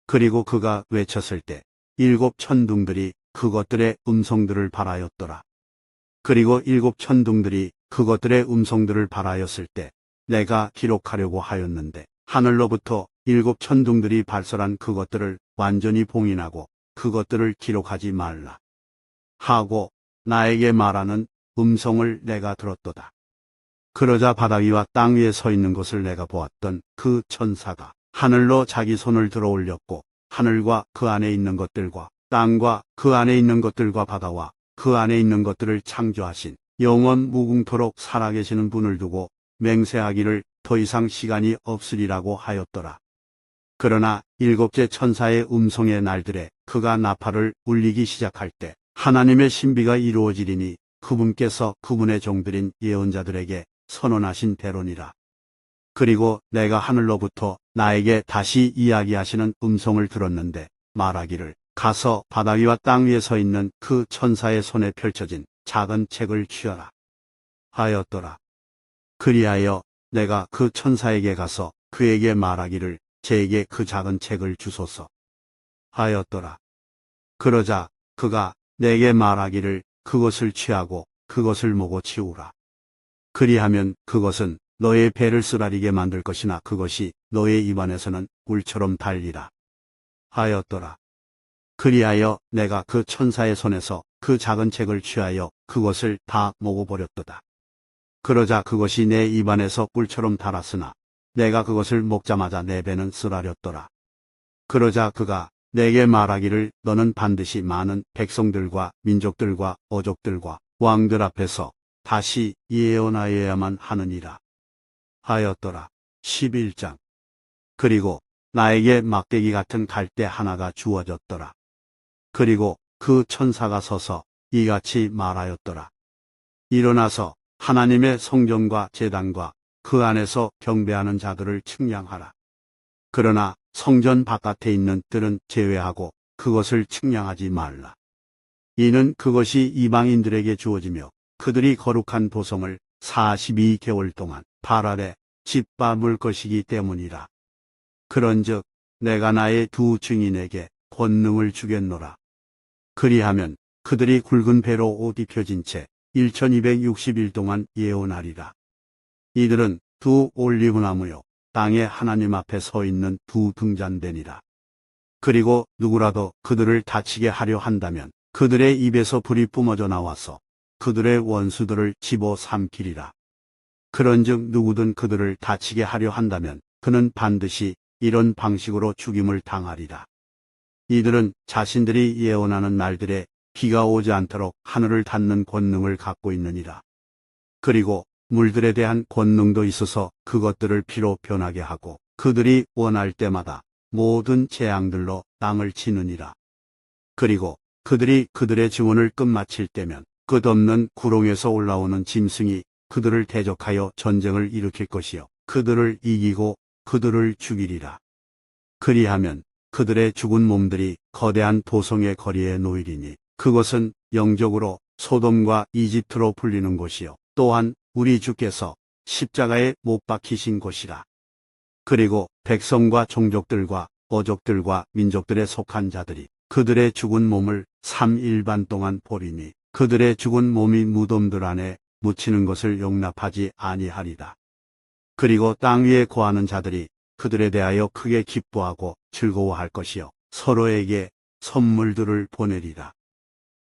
그리고 그가 외쳤을 때 7 천둥들이 그것들의 음성들을 발하였더라. 그리고 7 천둥들이 그것들의 음성들을 발하였을 때 내가 기록하려고 하였는데 하늘로부터 7 천둥들이 발설한 그것들을 완전히 봉인하고 그것들을 기록하지 말라 하고 나에게 말하는 음성을 내가 들었도다. 그러자 바다 위와 땅 위에 서 있는 것을 내가 보았던 그 천사가 하늘로 자기 손을 들어 올렸고 하늘과 그 안에 있는 것들과 땅과 그 안에 있는 것들과 바다와 그 안에 있는 것들을 창조하신 영원 무궁토록 살아계시는 분을 두고 맹세하기를 더 이상 시간이 없으리라고 하였더라. 그러나 7째 천사의 음성의 날들에 그가 나팔을 울리기 시작할 때 하나님의 신비가 이루어지리니 그분께서 그분의 종들인 예언자들에게 선언하신 대로니라. 그리고 내가 하늘로부터 나에게 다시 이야기하시는 음성을 들었는데 말하기를 가서 바다 위와 땅 위에 서 있는 그 천사의 손에 펼쳐진 작은 책을 취하라 하였더라. 그리하여 내가 그 천사에게 가서 그에게 말하기를 제게 그 작은 책을 주소서 하였더라. 그러자 그가 내게 말하기를 그것을 취하고 그것을 모고 치우라. 그리하면 그것은 너의 배를 쓰라리게 만들 것이나 그것이 너의 입안에서는 꿀처럼 달리라 하였더라. 그리하여 내가 그 천사의 손에서 그 작은 책을 취하여 그것을 다 먹어버렸도다. 그러자 그것이 내 입안에서 꿀처럼 달았으나 내가 그것을 먹자마자 내 배는 쓰라렸더라. 그러자 그가 내게 말하기를 너는 반드시 많은 백성들과 민족들과 어족들과 왕들 앞에서 다시 예언하여야만 하느니라 하였더라. 11장. 그리고 나에게 막대기 같은 갈대 하나가 주어졌더라. 그리고 그 천사가 서서 이같이 말하였더라. 일어나서 하나님의 성전과 제단과 그 안에서 경배하는 자들을 측량하라. 그러나 성전 바깥에 있는 뜰은 제외하고 그것을 측량하지 말라. 이는 그것이 이방인들에게 주어지며 그들이 거룩한 도성을 42개월 동안 발 아래 짓밟을 것이기 때문이라. 그런즉 내가 나의 두 증인에게 권능을 주겠노라. 그리하면 그들이 굵은 배로 옷 입혀진 채 1260일 동안 예언하리라. 이들은 두 올리브나무요 땅에 하나님 앞에 서 있는 두 등잔대니라. 그리고 누구라도 그들을 다치게 하려 한다면 그들의 입에서 불이 뿜어져 나와서 그들의 원수들을 집어삼키리라. 그런즉 누구든 그들을 다치게 하려 한다면 그는 반드시 이런 방식으로 죽임을 당하리라. 이들은 자신들이 예언하는 날들에 비가 오지 않도록 하늘을 닫는 권능을 갖고 있느니라. 그리고 물들에 대한 권능도 있어서 그것들을 피로 변하게 하고 그들이 원할 때마다 모든 재앙들로 땅을 치느니라. 그리고 그들이 그들의 증언을 끝마칠 때면 끝없는 구렁에서 올라오는 짐승이 그들을 대적하여 전쟁을 일으킬 것이요 그들을 이기고 그들을 죽이리라. 그리하면 그들의 죽은 몸들이 거대한 도성의 거리에 놓이리니 그것은 영적으로 소돔과 이집트로 불리는 곳이요 또한 우리 주께서 십자가에 못 박히신 곳이라. 그리고 백성과 종족들과 어족들과 민족들에 속한 자들이 그들의 죽은 몸을 3일 반 동안 보리니 그들의 죽은 몸이 무덤들 안에 묻히는 것을 용납하지 아니하리라. 그리고 땅 위에 거하는 자들이 그들에 대하여 크게 기뻐하고 즐거워할 것이요 서로에게 선물들을 보내리라.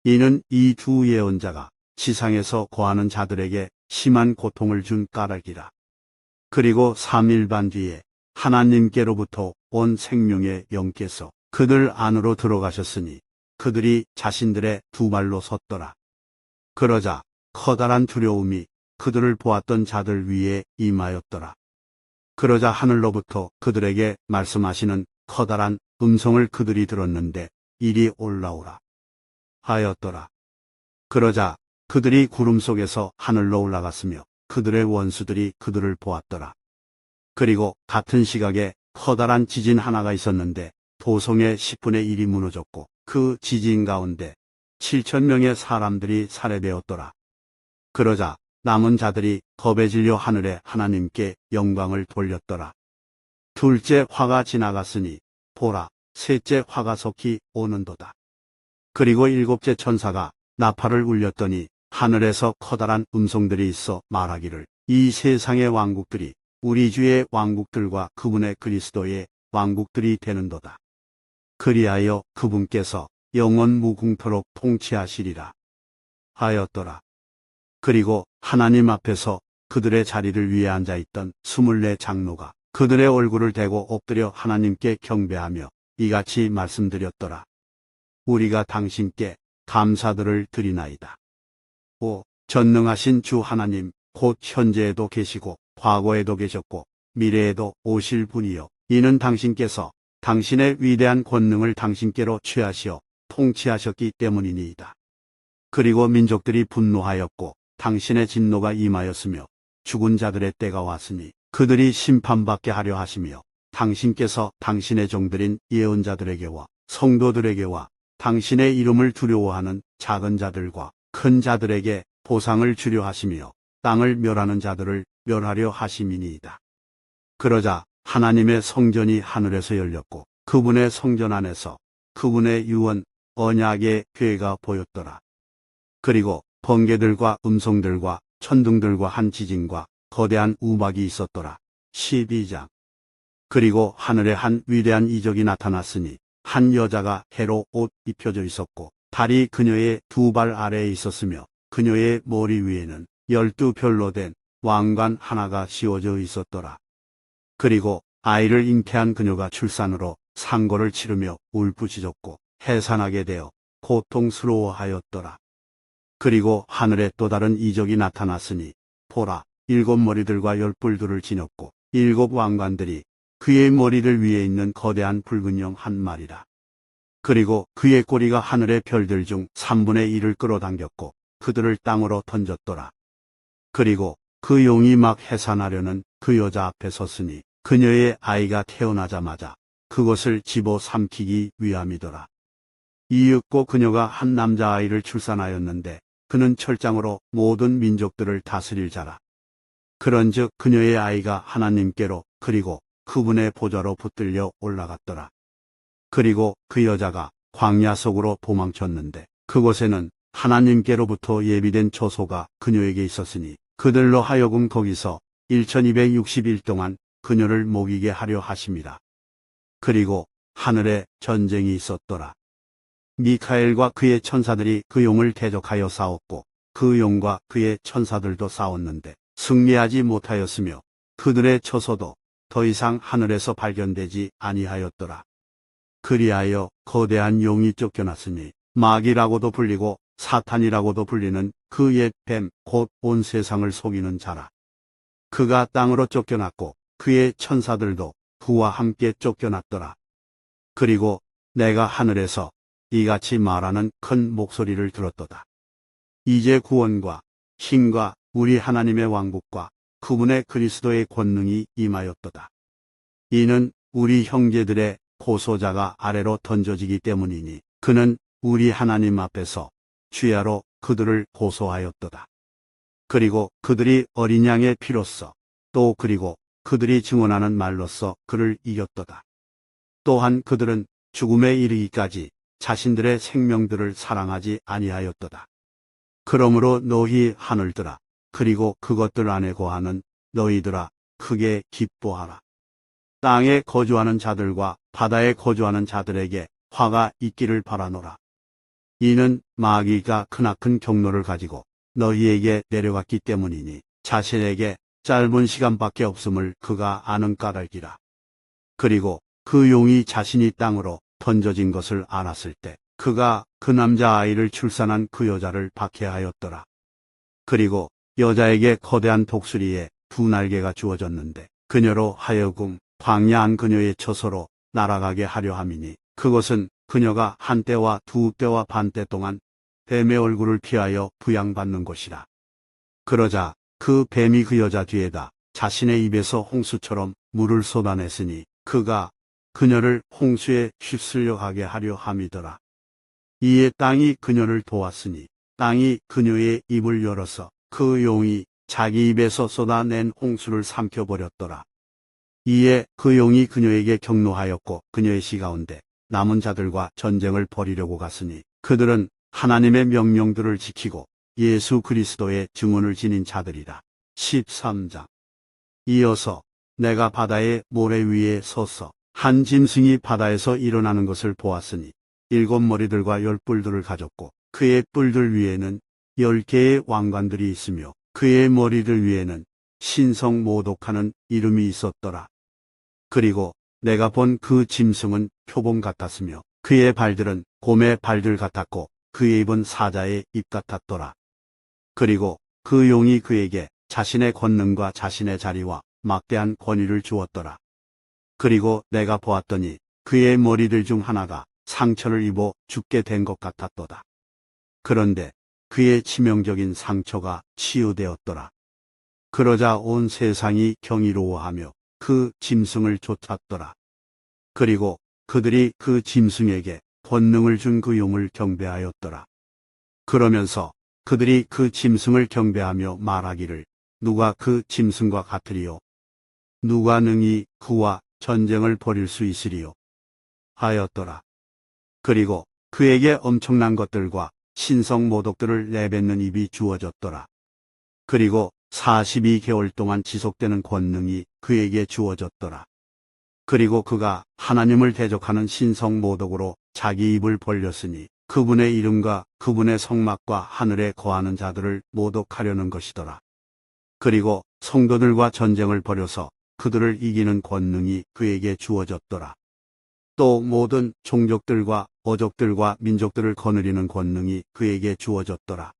이는 이 두 예언자가 지상에서 거하는 자들에게 심한 고통을 준 까닭이라. 그리고 3일 반 뒤에 하나님께로부터 온 생명의 영께서 그들 안으로 들어가셨으니 그들이 자신들의 두 발로 섰더라. 그러자 커다란 두려움이 그들을 보았던 자들 위에 임하였더라. 그러자 하늘로부터 그들에게 말씀하시는 커다란 음성을 그들이 들었는데 이리 올라오라 하였더라. 그러자 그들이 구름 속에서 하늘로 올라갔으며 그들의 원수들이 그들을 보았더라. 그리고 같은 시각에 커다란 지진 하나가 있었는데 도성의 10분의 1이 무너졌고 그 지진 가운데 7,000명의 사람들이 살해되었더라. 그러자 남은 자들이 겁에 질려 하늘의 하나님께 영광을 돌렸더라. 둘째 화가 지나갔으니 보라, 셋째 화가 속히 오는도다. 그리고 일곱째 천사가 나팔을 울렸더니 하늘에서 커다란 음성들이 있어 말하기를 이 세상의 왕국들이 우리 주의 왕국들과 그분의 그리스도의 왕국들이 되는도다. 그리하여 그분께서 영원 무궁토록 통치하시리라 하였더라. 그리고 하나님 앞에서 그들의 자리를 위에 앉아있던 24장로가 그들의 얼굴을 대고 엎드려 하나님께 경배하며 이같이 말씀드렸더라. 우리가 당신께 감사들을 드리나이다. 오 전능하신 주 하나님, 곧 현재에도 계시고 과거에도 계셨고 미래에도 오실 분이요 이는 당신께서 당신의 위대한 권능을 당신께로 취하시어 통치하셨기 때문이니이다. 그리고 민족들이 분노하였고 당신의 진노가 임하였으며 죽은 자들의 때가 왔으니 그들이 심판받게 하려 하시며 당신께서 당신의 종들인 예언자들에게와 성도들에게와 당신의 이름을 두려워하는 작은 자들과 큰 자들에게 보상을 주려 하시며 땅을 멸하는 자들을 멸하려 하심이니이다. 그러자 하나님의 성전이 하늘에서 열렸고 그분의 성전 안에서 그분의 유언 언약의 궤가 보였더라. 그리고 번개들과 음성들과 천둥들과 한 지진과 거대한 우박이 있었더라. 12장. 그리고 하늘에 한 위대한 이적이 나타났으니 한 여자가 해로 옷 입혀져 있었고 달이 그녀의 두 발 아래에 있었으며 그녀의 머리 위에는 12별로 된 왕관 하나가 씌워져 있었더라. 그리고 아이를 잉태한 그녀가 출산으로 상고를 치르며 울부짖었고 해산하게 되어 고통스러워하였더라. 그리고 하늘에 또 다른 이적이 나타났으니 보라, 7머리들과 10뿔들을 지녔고 7왕관들이 그의 머리를 위에 있는 거대한 붉은 영 한 마리라. 그리고 그의 꼬리가 하늘의 별들 중 3분의 1을 끌어당겼고 그들을 땅으로 던졌더라. 그리고 그 용이 막 해산하려는 그 여자 앞에 섰으니 그녀의 아이가 태어나자마자 그것을 집어 삼키기 위함이더라. 이윽고 그녀가 한 남자아이를 출산하였는데 그는 철장으로 모든 민족들을 다스릴 자라. 그런즉 그녀의 아이가 하나님께로 그리고 그분의 보좌로 붙들려 올라갔더라. 그리고 그 여자가 광야 속으로 도망쳤는데 그곳에는 하나님께로부터 예비된 초소가 그녀에게 있었으니 그들로 하여금 거기서 1260일 동안 그녀를 먹이게 하려 하심이라. 그리고 하늘에 전쟁이 있었더라. 미카엘과 그의 천사들이 그 용을 대적하여 싸웠고 그 용과 그의 천사들도 싸웠는데 승리하지 못하였으며 그들의 처소도 더 이상 하늘에서 발견되지 아니하였더라. 그리하여 거대한 용이 쫓겨났으니 마귀라고도 불리고 사탄이라고도 불리는 그 옛 뱀 곧 온 세상을 속이는 자라. 그가 땅으로 쫓겨났고 그의 천사들도 그와 함께 쫓겨났더라. 그리고 내가 하늘에서 이같이 말하는 큰 목소리를 들었도다. 이제 구원과 힘과 우리 하나님의 왕국과 그분의 그리스도의 권능이 임하였도다. 이는 우리 형제들의 고소자가 아래로 던져지기 때문이니 그는 우리 하나님 앞에서 주야로 그들을 고소하였도다. 그리고 그들이 어린 양의 피로써 또 그리고 그들이 증언하는 말로써 그를 이겼도다. 또한 그들은 죽음에 이르기까지 자신들의 생명들을 사랑하지 아니하였도다. 그러므로 너희 하늘들아 그리고 그것들 안에 거하는 너희들아 크게 기뻐하라. 땅에 거주하는 자들과 바다에 거주하는 자들에게 화가 있기를 바라노라. 이는 마귀가 크나큰 경로를 가지고 너희에게 내려갔기 때문이니 자신에게 짧은 시간밖에 없음을 그가 아는 까닭이라. 그리고 그 용이 자신이 땅으로 던져진 것을 알았을 때 그가 그 남자아이를 출산한 그 여자를 박해하였더라. 그리고 여자에게 거대한 독수리에 2날개가 주어졌는데 그녀로 하여금 광야한 그녀의 처소로 날아가게 하려 함이니 그것은 그녀가 한 때와 2때와 반 때 동안 뱀의 얼굴을 피하여 부양받는 곳이라. 그러자 그 뱀이 그 여자 뒤에다 자신의 입에서 홍수처럼 물을 쏟아냈으니 그가 그녀를 홍수에 휩쓸려 가게 하려 함이더라. 이에 땅이 그녀를 도왔으니 땅이 그녀의 입을 열어서 그 용이 자기 입에서 쏟아낸 홍수를 삼켜버렸더라. 이에 그 용이 그녀에게 경노하였고 그녀의 시 가운데 남은 자들과 전쟁을 벌이려고 갔으니 그들은 하나님의 명령들을 지키고 예수 그리스도의 증언을 지닌 자들이라. 13장. 이어서 내가 바다의 모래 위에 서서 한 짐승이 바다에서 일어나는 것을 보았으니 7머리들과 10뿔들을 가졌고 그의 뿔들 위에는 10개의 왕관들이 있으며 그의 머리들 위에는 신성 모독하는 이름이 있었더라. 그리고 내가 본 그 짐승은 표범 같았으며 그의 발들은 곰의 발들 같았고 그의 입은 사자의 입 같았더라. 그리고 그 용이 그에게 자신의 권능과 자신의 자리와 막대한 권위를 주었더라. 그리고 내가 보았더니 그의 머리들 중 하나가 상처를 입어 죽게 된 것 같았도다. 그런데 그의 치명적인 상처가 치유되었더라. 그러자 온 세상이 경이로워하며 그 짐승을 쫓았더라. 그리고 그들이 그 짐승에게 권능을 준 그 용을 경배하였더라. 그러면서 그들이 그 짐승을 경배하며 말하기를 누가 그 짐승과 같으리요? 누가 능히 그와 전쟁을 벌일 수 있으리요? 하였더라. 그리고 그에게 엄청난 것들과 신성 모독들을 내뱉는 입이 주어졌더라. 그리고 42개월 동안 지속되는 권능이 그에게 주어졌더라. 그리고 그가 하나님을 대적하는 신성 모독으로 자기 입을 벌렸으니 그분의 이름과 그분의 성막과 하늘에 거하는 자들을 모독하려는 것이더라. 그리고 성도들과 전쟁을 벌여서 그들을 이기는 권능이 그에게 주어졌더라. 또 모든 종족들과 어족들과 민족들을 거느리는 권능이 그에게 주어졌더라.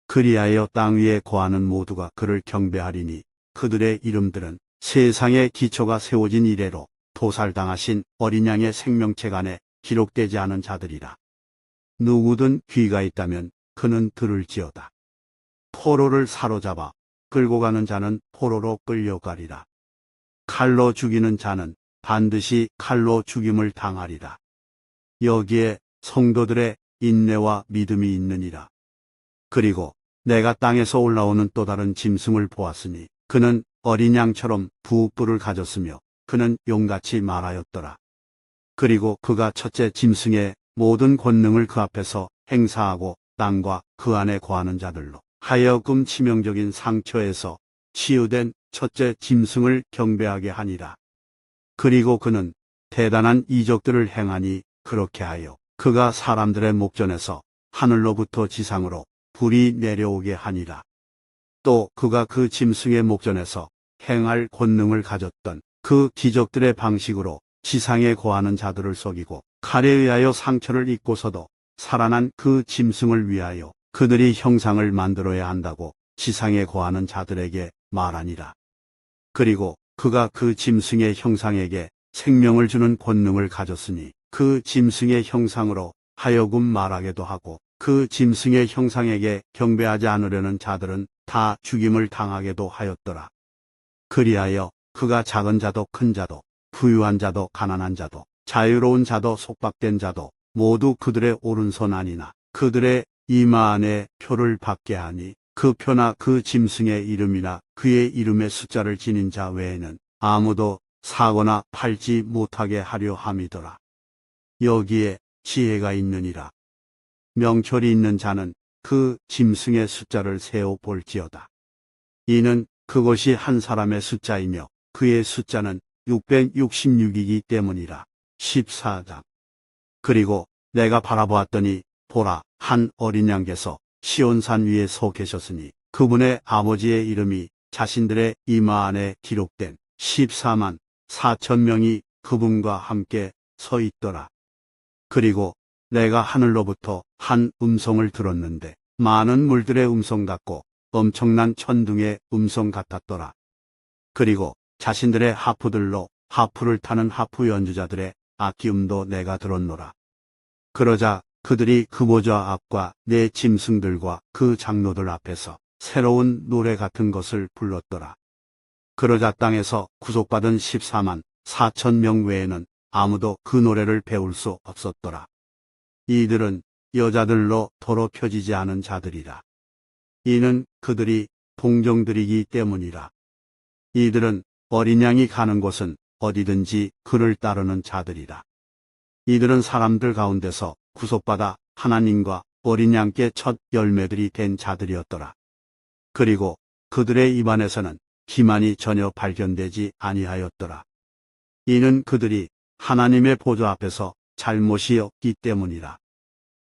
그리하여 땅 위에 거하는 모두가 그를 경배하리니 그들의 이름들은 세상의 기초가 세워진 이래로 도살당하신 어린 양의 생명책 안에 기록되지 않은 자들이라. 누구든 귀가 있다면 그는 들을지어다. 포로를 사로잡아 끌고 가는 자는 포로로 끌려가리라. 칼로 죽이는 자는 반드시 칼로 죽임을 당하리라. 여기에 성도들의 인내와 믿음이 있느니라. 그리고 내가 땅에서 올라오는 또 다른 짐승을 보았으니 그는 어린 양처럼 부엌불을 가졌으며 그는 용같이 말하였더라. 그리고 그가 첫째 짐승의 모든 권능을 그 앞에서 행사하고 땅과 그 안에 거하는 자들로 하여금 치명적인 상처에서 치유된 첫째 짐승을 경배하게 하니라. 그리고 그는 대단한 이적들을 행하니 그렇게 하여 그가 사람들의 목전에서 하늘로부터 지상으로 불이 내려오게 하니라. 또 그가 그 짐승의 목전에서 행할 권능을 가졌던 그 기적들의 방식으로 지상에 거하는 자들을 속이고 칼에 의하여 상처를 입고서도 살아난 그 짐승을 위하여 그들이 형상을 만들어야 한다고 지상에 거하는 자들에게 말하니라. 그리고 그가 그 짐승의 형상에게 생명을 주는 권능을 가졌으니 그 짐승의 형상으로 하여금 말하게도 하고 그 짐승의 형상에게 경배하지 않으려는 자들은 다 죽임을 당하게도 하였더라. 그리하여 그가 작은 자도 큰 자도 부유한 자도 가난한 자도 자유로운 자도 속박된 자도 모두 그들의 오른손 안이나 그들의 이마 안에 표를 받게 하니 그 표나 그 짐승의 이름이나 그의 이름의 숫자를 지닌 자 외에는 아무도 사거나 팔지 못하게 하려 함이더라. 여기에 지혜가 있느니라. 명철이 있는 자는 그 짐승의 숫자를 세어 볼지어다. 이는 그것이 한 사람의 숫자이며 그의 숫자는 666이기 때문이라. 14장. 그리고 내가 바라보았더니 보라, 한 어린 양께서 시온산 위에 서 계셨으니 그분의 아버지의 이름이 자신들의 이마 안에 기록된 14만 4천 명이 그분과 함께 서 있더라. 그리고 내가 하늘로부터 한 음성을 들었는데 많은 물들의 음성 같고 엄청난 천둥의 음성 같았더라. 그리고 자신들의 하프들로 하프를 타는 하프 연주자들의 악기음도 내가 들었노라. 그러자 그들이 그 보좌 앞과 네 짐승들과 그 장로들 앞에서 새로운 노래 같은 것을 불렀더라. 그러자 땅에서 구속받은 14만 4천 명 외에는 아무도 그 노래를 배울 수 없었더라. 이들은 여자들로 더럽혀지지 않은 자들이라. 이는 그들이 동정들이기 때문이라. 이들은 어린 양이 가는 곳은 어디든지 그를 따르는 자들이라. 이들은 사람들 가운데서 구속받아 하나님과 어린 양께 첫 열매들이 된 자들이었더라. 그리고 그들의 입안에서는 기만이 전혀 발견되지 아니하였더라. 이는 그들이 하나님의 보좌 앞에서 잘못이 없기 때문이라.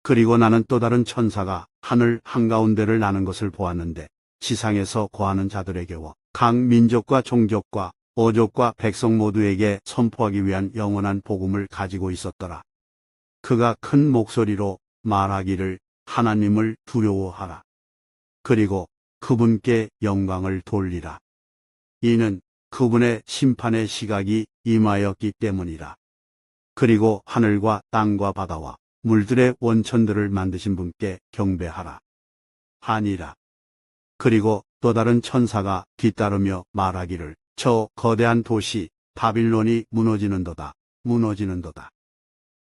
그리고 나는 또 다른 천사가 하늘 한가운데를 나는 것을 보았는데 지상에서 거하는 자들에게와 각 민족과 종족과 어족과 백성 모두에게 선포하기 위한 영원한 복음을 가지고 있었더라. 그가 큰 목소리로 말하기를 하나님을 두려워하라. 그리고 그분께 영광을 돌리라. 이는 그분의 심판의 시각이 임하였기 때문이라. 그리고 하늘과 땅과 바다와 물들의 원천들을 만드신 분께 경배하라. 하니라. 그리고 또 다른 천사가 뒤따르며 말하기를 저 거대한 도시 바빌론이 무너지는도다. 무너지는도다.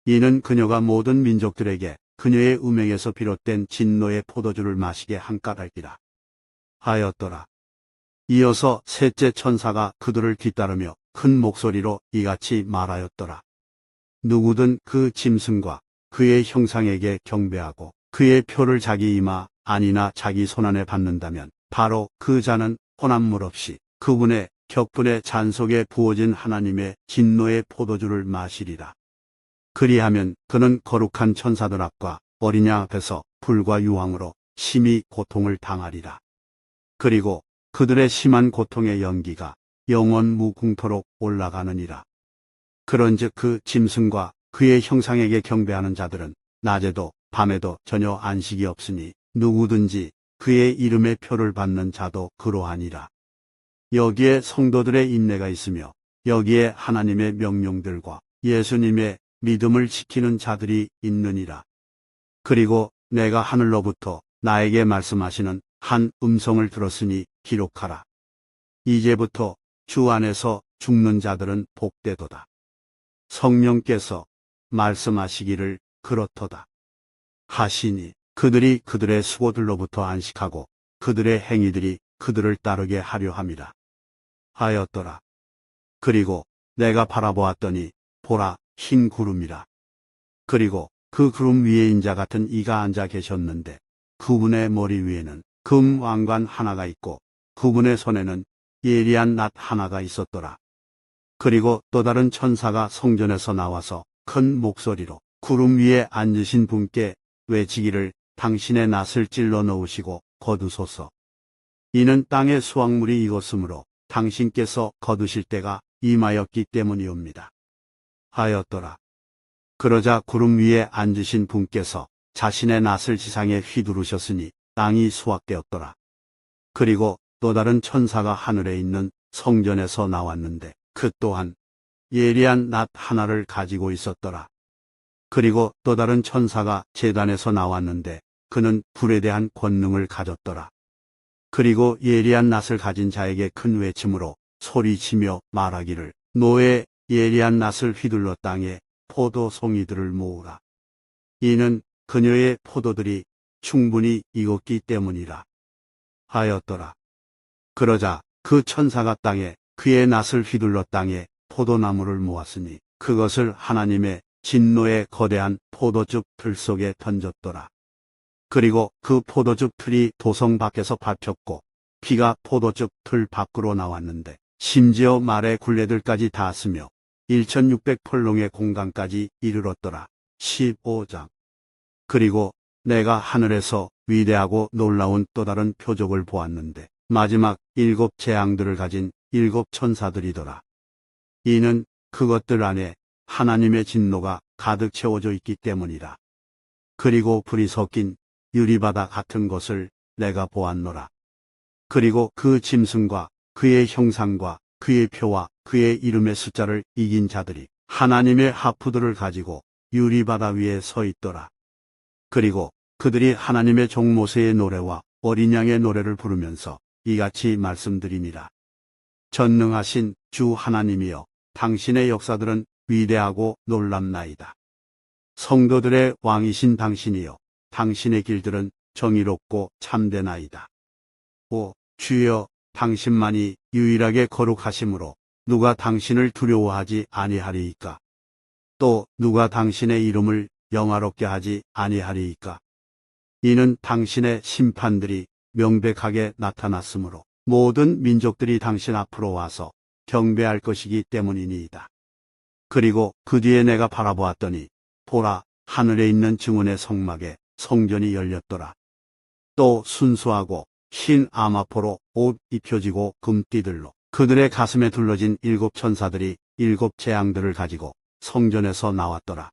이는 그녀가 모든 민족들에게 그녀의 음행에서 비롯된 진노의 포도주를 마시게 한 까닭이라 하였더라. 이어서 셋째 천사가 그들을 뒤따르며 큰 목소리로 이같이 말하였더라. 누구든 그 짐승과 그의 형상에게 경배하고 그의 표를 자기 이마 안이나 자기 손안에 받는다면 바로 그 자는 혼합물 없이 그분의 격분의 잔 속에 부어진 하나님의 진노의 포도주를 마시리라. 그리하면 그는 거룩한 천사들 앞과 어린 양 앞에서 불과 유황으로 심히 고통을 당하리라. 그리고 그들의 심한 고통의 연기가 영원 무궁토록 올라가느니라. 그런즉 그 짐승과 그의 형상에게 경배하는 자들은 낮에도 밤에도 전혀 안식이 없으니 누구든지 그의 이름의 표를 받는 자도 그러하니라. 여기에 성도들의 인내가 있으며 여기에 하나님의 명령들과 예수님의 믿음을 지키는 자들이 있느니라. 그리고 내가 하늘로부터 나에게 말씀하시는 한 음성을 들었으니 기록하라. 이제부터 주 안에서 죽는 자들은 복되도다. 성령께서 말씀하시기를 그렇도다 하시니 그들이 그들의 수고들로부터 안식하고 그들의 행위들이 그들을 따르게 하려 함이라 하였더라. 그리고 내가 바라보았더니 보라 흰 구름이라. 그리고 그 구름 위에 인자 같은 이가 앉아 계셨는데 그분의 머리 위에는 금 왕관 하나가 있고 그분의 손에는 예리한 낫 하나가 있었더라. 그리고 또 다른 천사가 성전에서 나와서 큰 목소리로 구름 위에 앉으신 분께 외치기를 당신의 낫을 찔러 넣으시고 거두소서. 이는 땅의 수확물이 익었으므로 당신께서 거두실 때가 임하였기 때문이옵니다. 하였더라. 그러자 구름 위에 앉으신 분께서 자신의 낫을 지상에 휘두르셨으니 땅이 수확되었더라. 그리고 또 다른 천사가 하늘에 있는 성전에서 나왔는데 그 또한 예리한 낫 하나를 가지고 있었더라. 그리고 또 다른 천사가 제단에서 나왔는데 그는 불에 대한 권능을 가졌더라. 그리고 예리한 낫을 가진 자에게 큰 외침으로 소리치며 말하기를 노에 예리한 낫을 휘둘러 땅에 포도송이들을 모으라. 이는 그녀의 포도들이 충분히 익었기 때문이라 하였더라. 그러자 그 천사가 땅에 그의 낫을 휘둘러 땅에 포도나무를 모았으니 그것을 하나님의 진노의 거대한 포도즙 틀 속에 던졌더라. 그리고 그 포도즙 틀이 도성 밖에서 밟혔고 피가 포도즙 틀 밖으로 나왔는데 심지어 말의 굴레들까지 닿았으며 1600펄롱의 공간까지 이르렀더라. 15장. 그리고 내가 하늘에서 위대하고 놀라운 또 다른 표적을 보았는데 마지막 7 재앙들을 가진 7 천사들이더라. 이는 그것들 안에 하나님의 진노가 가득 채워져 있기 때문이라. 그리고 불이 섞인 유리바다 같은 것을 내가 보았노라. 그리고 그 짐승과 그의 형상과 그의 표와 그의 이름의 숫자를 이긴 자들이 하나님의 하프들을 가지고 유리바다 위에 서 있더라. 그리고 그들이 하나님의 종 모세의 노래와 어린 양의 노래를 부르면서 이같이 말씀드리니라. 전능하신 주 하나님이여, 당신의 역사들은 위대하고 놀랍나이다. 성도들의 왕이신 당신이여, 당신의 길들은 정의롭고 참되나이다. 오 주여, 당신만이 유일하게 거룩하심으로 누가 당신을 두려워하지 아니하리이까? 또 누가 당신의 이름을 영화롭게 하지 아니하리이까? 이는 당신의 심판들이 명백하게 나타났으므로 모든 민족들이 당신 앞으로 와서 경배할 것이기 때문이니이다. 그리고 그 뒤에 내가 바라보았더니 보라, 하늘에 있는 증언의 성막에 성전이 열렸더라. 또 순수하고 흰 아마포로 옷 입혀지고 금띠들로 그들의 가슴에 둘러진 7 천사들이 7 재앙들을 가지고 성전에서 나왔더라.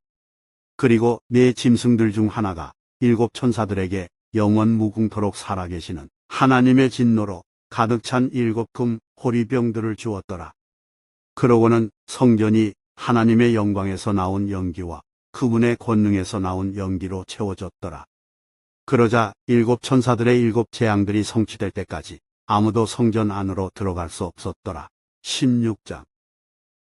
그리고 네 짐승들 중 하나가 7 천사들에게 영원 무궁토록 살아계시는 하나님의 진노로 가득 찬 7 금 호리병들을 주었더라. 그러고는 성전이 하나님의 영광에서 나온 연기와 그분의 권능에서 나온 연기로 채워졌더라. 그러자 7 천사들의 7 재앙들이 성취될 때까지 아무도 성전 안으로 들어갈 수 없었더라. 16장.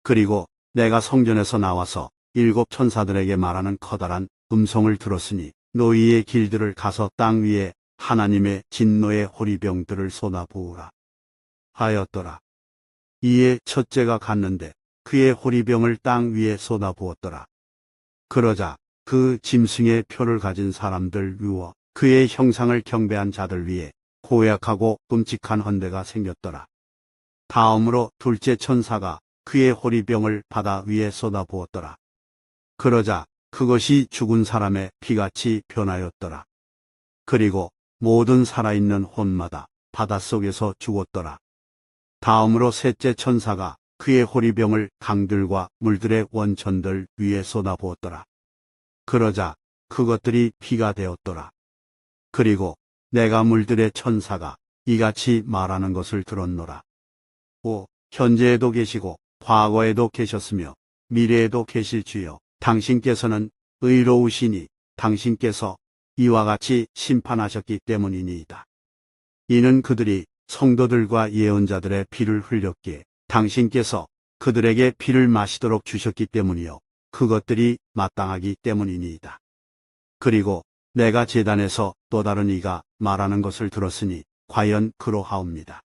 그리고 내가 성전에서 나와서 7 천사들에게 말하는 커다란 음성을 들었으니 너희의 길들을 가서 땅 위에 하나님의 진노의 호리병들을 쏟아부으라 하였더라. 이에 첫째가 갔는데 그의 호리병을 땅 위에 쏟아부었더라. 그러자 그 짐승의 표를 가진 사람들 위와 그의 형상을 경배한 자들 위에 고약하고 끔찍한 헌대가 생겼더라. 다음으로 둘째 천사가 그의 호리병을 바다 위에 쏟아부었더라. 그러자 그것이 죽은 사람의 피같이 변하였더라. 그리고 모든 살아있는 혼마다 바닷속에서 죽었더라. 다음으로 셋째 천사가 그의 호리병을 강들과 물들의 원천들 위에 쏟아부었더라. 그러자 그것들이 피가 되었더라. 그리고 내가 물들의 천사가 이같이 말하는 것을 들었노라. 5. 현재에도 계시고 과거에도 계셨으며 미래에도 계실 주여, 당신께서는 의로우시니 당신께서 이와 같이 심판하셨기 때문이니이다. 이는 그들이 성도들과 예언자들의 피를 흘렸기에 당신께서 그들에게 피를 마시도록 주셨기 때문이요, 그것들이 마땅하기 때문이니이다. 그리고 내가 제단에서 또 다른 이가 말하는 것을 들었으니 과연 그러하옵니다.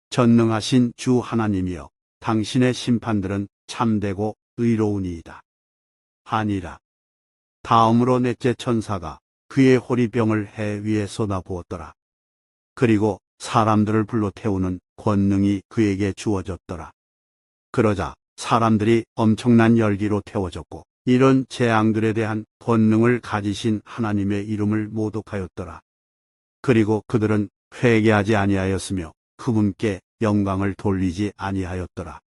전능하신 주 하나님이여, 당신의 심판들은 참되고 의로우니이다. 하니라. 다음으로 넷째 천사가 그의 호리병을 해 위에 쏟아부었더라. 그리고 사람들을 불러 태우는 권능이 그에게 주어졌더라. 그러자 사람들이 엄청난 열기로 태워졌고, 이런 재앙들에 대한 권능을 가지신 하나님의 이름을 모독하였더라. 그리고 그들은 회개하지 아니하였으며 그분께 영광을 돌리지 아니하였더라.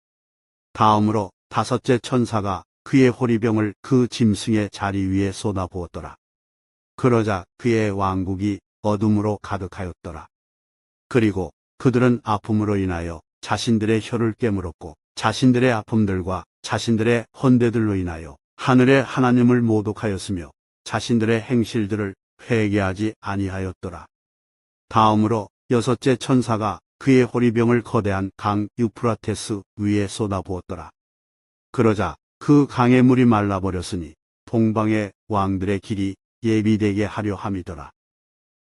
다음으로 다섯째 천사가 그의 호리병을 그 짐승의 자리 위에 쏟아부었더라. 그러자 그의 왕국이 어둠으로 가득하였더라. 그리고 그들은 아픔으로 인하여 자신들의 혀를 깨물었고, 자신들의 아픔들과 자신들의 헌대들로 인하여 하늘의 하나님을 모독하였으며 자신들의 행실들을 회개하지 아니하였더라. 다음으로 여섯째 천사가 그의 호리병을 거대한 강 유프라테스 위에 쏟아부었더라. 그러자 그 강의 물이 말라버렸으니 동방의 왕들의 길이 예비되게 하려 함이더라.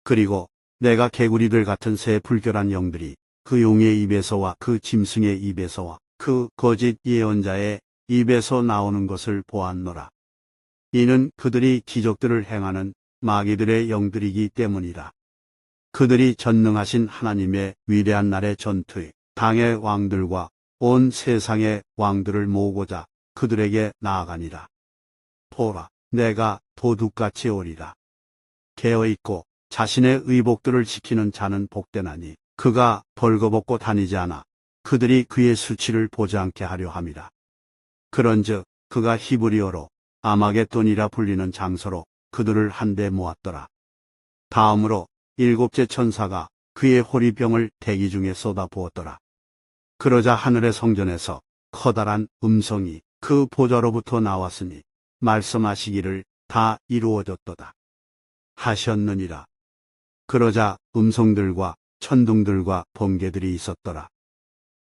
그리고 내가 개구리들 같은 새 불결한 영들이 그 용의 입에서와 그 짐승의 입에서와 그 거짓 예언자의 입에서 나오는 것을 보았노라. 이는 그들이 기적들을 행하는 마귀들의 영들이기 때문이라. 그들이 전능하신 하나님의 위대한 날의 전투에 당의 왕들과 온 세상의 왕들을 모으고자 그들에게 나아가니라. 보라, 내가 도둑같이 오리라. 깨어있고 자신의 의복들을 지키는 자는 복되나니 그가 벌거벗고 다니지 않아 그들이 그의 수치를 보지 않게 하려 함이라. 그런즉 그가 히브리어로 아마겟돈이라 불리는 장소로 그들을 한데 모았더라. 다음으로 일곱째 천사가 그의 호리병을 대기 중에 쏟아부었더라. 그러자 하늘의 성전에서 커다란 음성이 그 보좌로부터 나왔으니 말씀하시기를 다 이루어졌도다 하셨느니라. 그러자 음성들과 천둥들과 번개들이 있었더라.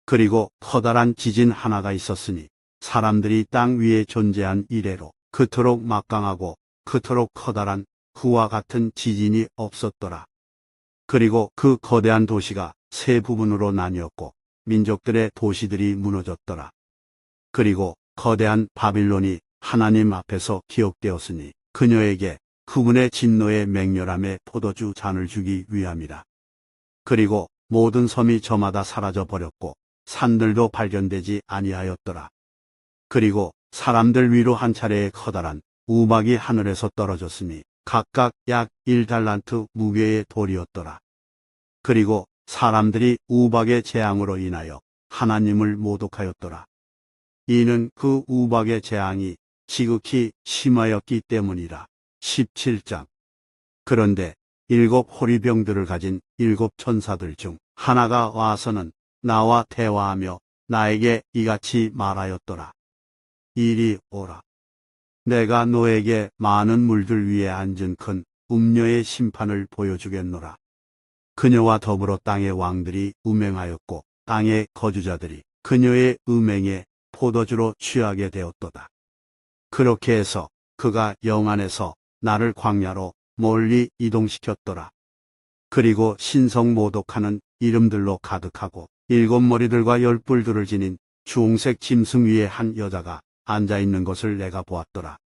그리고 커다란 지진 하나가 있었으니 사람들이 땅 위에 존재한 이래로 그토록 막강하고 그토록 커다란 그와 같은 지진이 없었더라. 그리고 그 거대한 도시가 세 부분으로 나뉘었고 민족들의 도시들이 무너졌더라. 그리고 거대한 바빌론이 하나님 앞에서 기억되었으니 그녀에게 그분의 진노의 맹렬함에 포도주 잔을 주기 위함이라. 그리고 모든 섬이 저마다 사라져 버렸고 산들도 발견되지 아니하였더라. 그리고 사람들 위로 한 차례의 커다란 우박이 하늘에서 떨어졌으니 각각 약 1달란트 무게의 돌이었더라. 그리고 사람들이 우박의 재앙으로 인하여 하나님을 모독하였더라. 이는 그 우박의 재앙이 지극히 심하였기 때문이라. 17장. 그런데 일곱 호리병들을 가진 일곱 천사들 중 하나가 와서는 나와 대화하며 나에게 이같이 말하였더라. 이리 오라. 내가 너에게 많은 물들 위에 앉은 큰 음녀의 심판을 보여주겠노라. 그녀와 더불어 땅의 왕들이 음행하였고 땅의 거주자들이 그녀의 음행에 포도주로 취하게 되었도다. 그렇게 해서 그가 영안에서 나를 광야로 멀리 이동시켰더라. 그리고 신성 모독하는 이름들로 가득하고 일곱 머리들과 열 뿔들을 지닌 주홍색 짐승 위에 한 여자가 앉아있는 것을 내가 보았더라.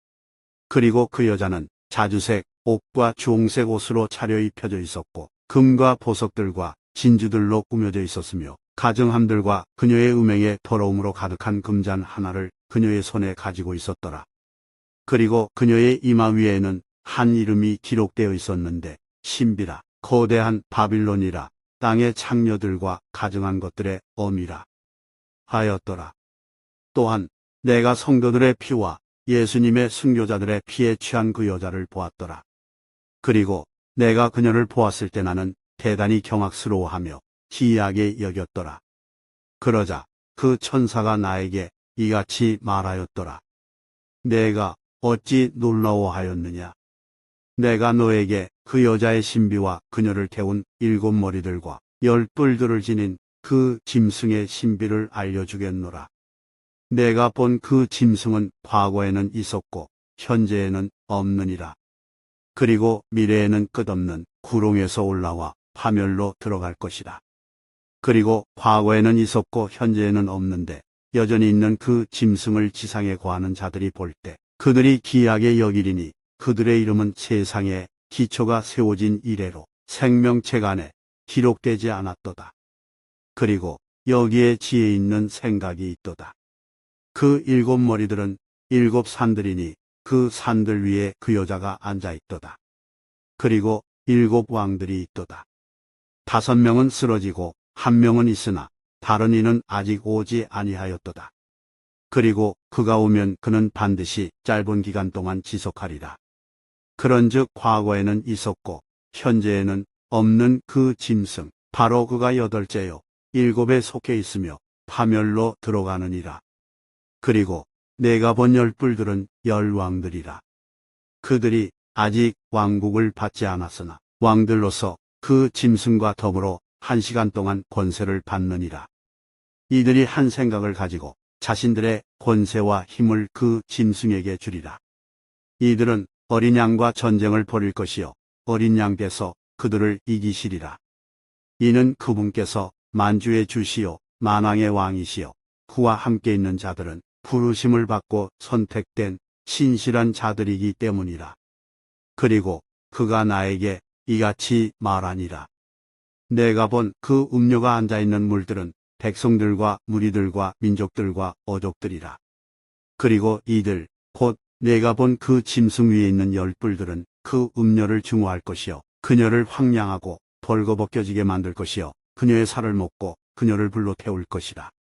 그리고 그 여자는 자주색 옷과 주홍색 옷으로 차려입혀져 있었고 금과 보석들과 진주들로 꾸며져 있었으며 가증함들과 그녀의 음행의 더러움으로 가득한 금잔 하나를 그녀의 손에 가지고 있었더라. 그리고 그녀의 이마 위에는 한 이름이 기록되어 있었는데 신비라, 거대한 바빌론이라, 땅의 창녀들과 가증한 것들의 어미라 하였더라. 또한 내가 성도들의 피와 예수님의 순교자들의 피에 취한 그 여자를 보았더라. 그리고 내가 그녀를 보았을 때 나는 대단히 경악스러워하며 기이하게 여겼더라. 그러자 그 천사가 나에게 이같이 말하였더라. 내가 어찌 놀라워하였느냐? 내가 너에게 그 여자의 신비와 그녀를 태운 7머리들과 10뿔들을 지닌 그 짐승의 신비를 알려주겠노라. 내가 본 그 짐승은 과거에는 있었고 현재에는 없느니라. 그리고 미래에는 끝없는 구렁에서 올라와 파멸로 들어갈 것이다. 그리고 과거에는 있었고 현재에는 없는데 여전히 있는 그 짐승을 지상에 거하는 자들이 볼 때 그들이 기이하게 여기리니 그들의 이름은 세상에 기초가 세워진 이래로 생명책 안에 기록되지 않았도다. 그리고 여기에 지혜 있는 생각이 있도다. 그 7머리들은 7산들이니 그 산들 위에 그 여자가 앉아 있도다. 그리고 7왕들이 있도다. 5명은 쓰러지고 1명은 있으나 다른 이는 아직 오지 아니하였도다. 그리고 그가 오면 그는 반드시 짧은 기간 동안 지속하리라. 그런즉 과거에는 있었고 현재에는 없는 그 짐승 바로 그가 8째요 7에 속해 있으며 파멸로 들어가느니라. 그리고 내가 본 10뿔들은 10왕들이라. 그들이 아직 왕국을 받지 않았으나 왕들로서 그 짐승과 더불어 1시간 동안 권세를 받느니라. 이들이 한 생각을 가지고 자신들의 권세와 힘을 그 짐승에게 주리라. 이들은 어린 양과 전쟁을 벌일 것이요 어린 양께서 그들을 이기시리라. 이는 그분께서 만주의 주시요 만왕의 왕이시요 그와 함께 있는 자들은 부르심을 받고 선택된 신실한 자들이기 때문이라. 그리고 그가 나에게 이같이 말하니라. 내가 본 그 음료가 앉아있는 물들은 백성들과 무리들과 민족들과 어족들이라. 그리고 이들 곧 내가 본 그 짐승 위에 있는 10뿔들은 그 음료를 증오할 것이요 그녀를 황량하고 벌거벗겨지게 만들 것이요 그녀의 살을 먹고 그녀를 불로 태울 것이라.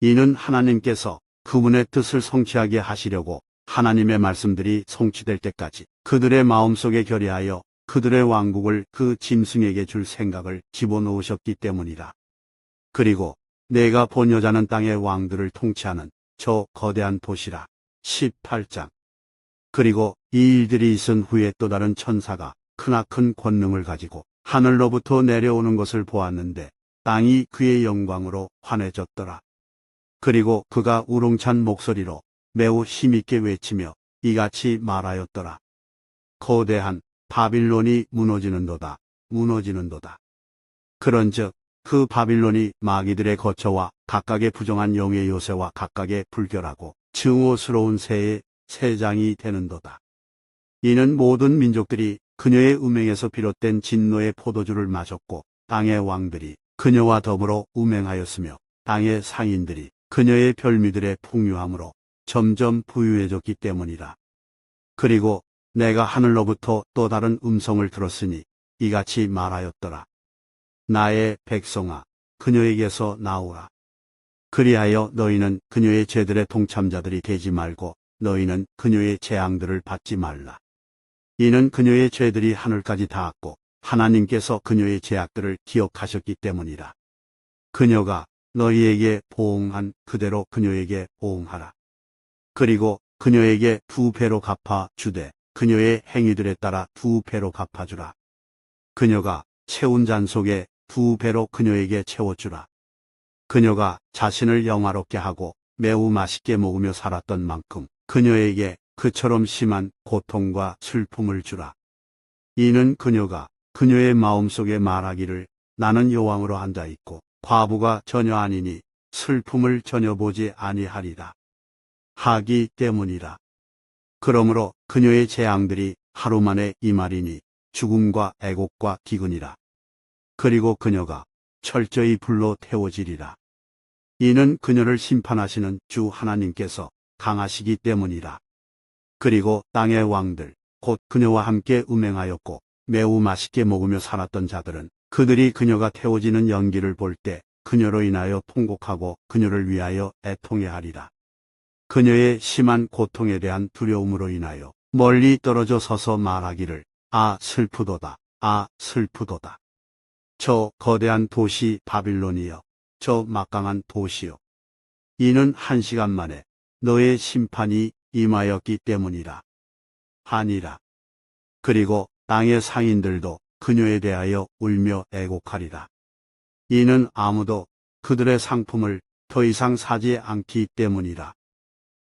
이는 하나님께서 그분의 뜻을 성취하게 하시려고 하나님의 말씀들이 성취될 때까지 그들의 마음속에 결의하여 그들의 왕국을 그 짐승에게 줄 생각을 집어넣으셨기 때문이라. 그리고 내가 본 여자는 땅의 왕들을 통치하는 저 거대한 도시라. 18장. 그리고 이 일들이 있은 후에 또 다른 천사가 크나큰 권능을 가지고 하늘로부터 내려오는 것을 보았는데 땅이 그의 영광으로 환해졌더라. 그리고 그가 우렁찬 목소리로 매우 힘있게 외치며 이같이 말하였더라. 거대한 바빌론이 무너지는도다. 무너지는도다. 그런즉 그 바빌론이 마귀들의 거처와 각각의 부정한 영의 요새와 각각의 불결하고 증오스러운 새의 세장이 되는도다. 이는 모든 민족들이 그녀의 음행에서 비롯된 진노의 포도주를 마셨고 땅의 왕들이 그녀와 더불어 음행하였으며 땅의 상인들이 그녀의 별미들의 풍요함으로 점점 부유해졌기 때문이라. 그리고 내가 하늘로부터 또 다른 음성을 들었으니 이같이 말하였더라. 나의 백성아, 그녀에게서 나오라. 그리하여 너희는 그녀의 죄들의 동참자들이 되지 말고 너희는 그녀의 재앙들을 받지 말라. 이는 그녀의 죄들이 하늘까지 닿았고 하나님께서 그녀의 죄악들을 기억하셨기 때문이라. 그녀가 너희에게 보응한 그대로 그녀에게 보응하라. 그리고 그녀에게 2배로 갚아 주되 그녀의 행위들에 따라 2배로 갚아주라. 그녀가 채운 잔 속에 2배로 그녀에게 채워주라. 그녀가 자신을 영화롭게 하고 매우 맛있게 먹으며 살았던 만큼 그녀에게 그처럼 심한 고통과 슬픔을 주라. 이는 그녀가 그녀의 마음속에 말하기를 나는 여왕으로 앉아있고 과부가 전혀 아니니 슬픔을 전혀 보지 아니하리라. 하기 때문이라. 그러므로 그녀의 재앙들이 하루 만에 임하리니 죽음과 애곡과 기근이라. 그리고 그녀가 철저히 불로 태워지리라. 이는 그녀를 심판하시는 주 하나님께서 강하시기 때문이라. 그리고 땅의 왕들, 곧 그녀와 함께 음행하였고 매우 맛있게 먹으며 살았던 자들은 그들이 그녀가 태워지는 연기를 볼 때 그녀로 인하여 통곡하고 그녀를 위하여 애통해하리라. 그녀의 심한 고통에 대한 두려움으로 인하여 멀리 떨어져 서서 말하기를 아 슬프도다. 아 슬프도다. 저 거대한 도시 바빌론이여, 저 막강한 도시여. 이는 1시간 만에 너의 심판이 임하였기 때문이라. 하니라. 그리고 땅의 상인들도 그녀에 대하여 울며 애곡하리라. 이는 아무도 그들의 상품을 더 이상 사지 않기 때문이라.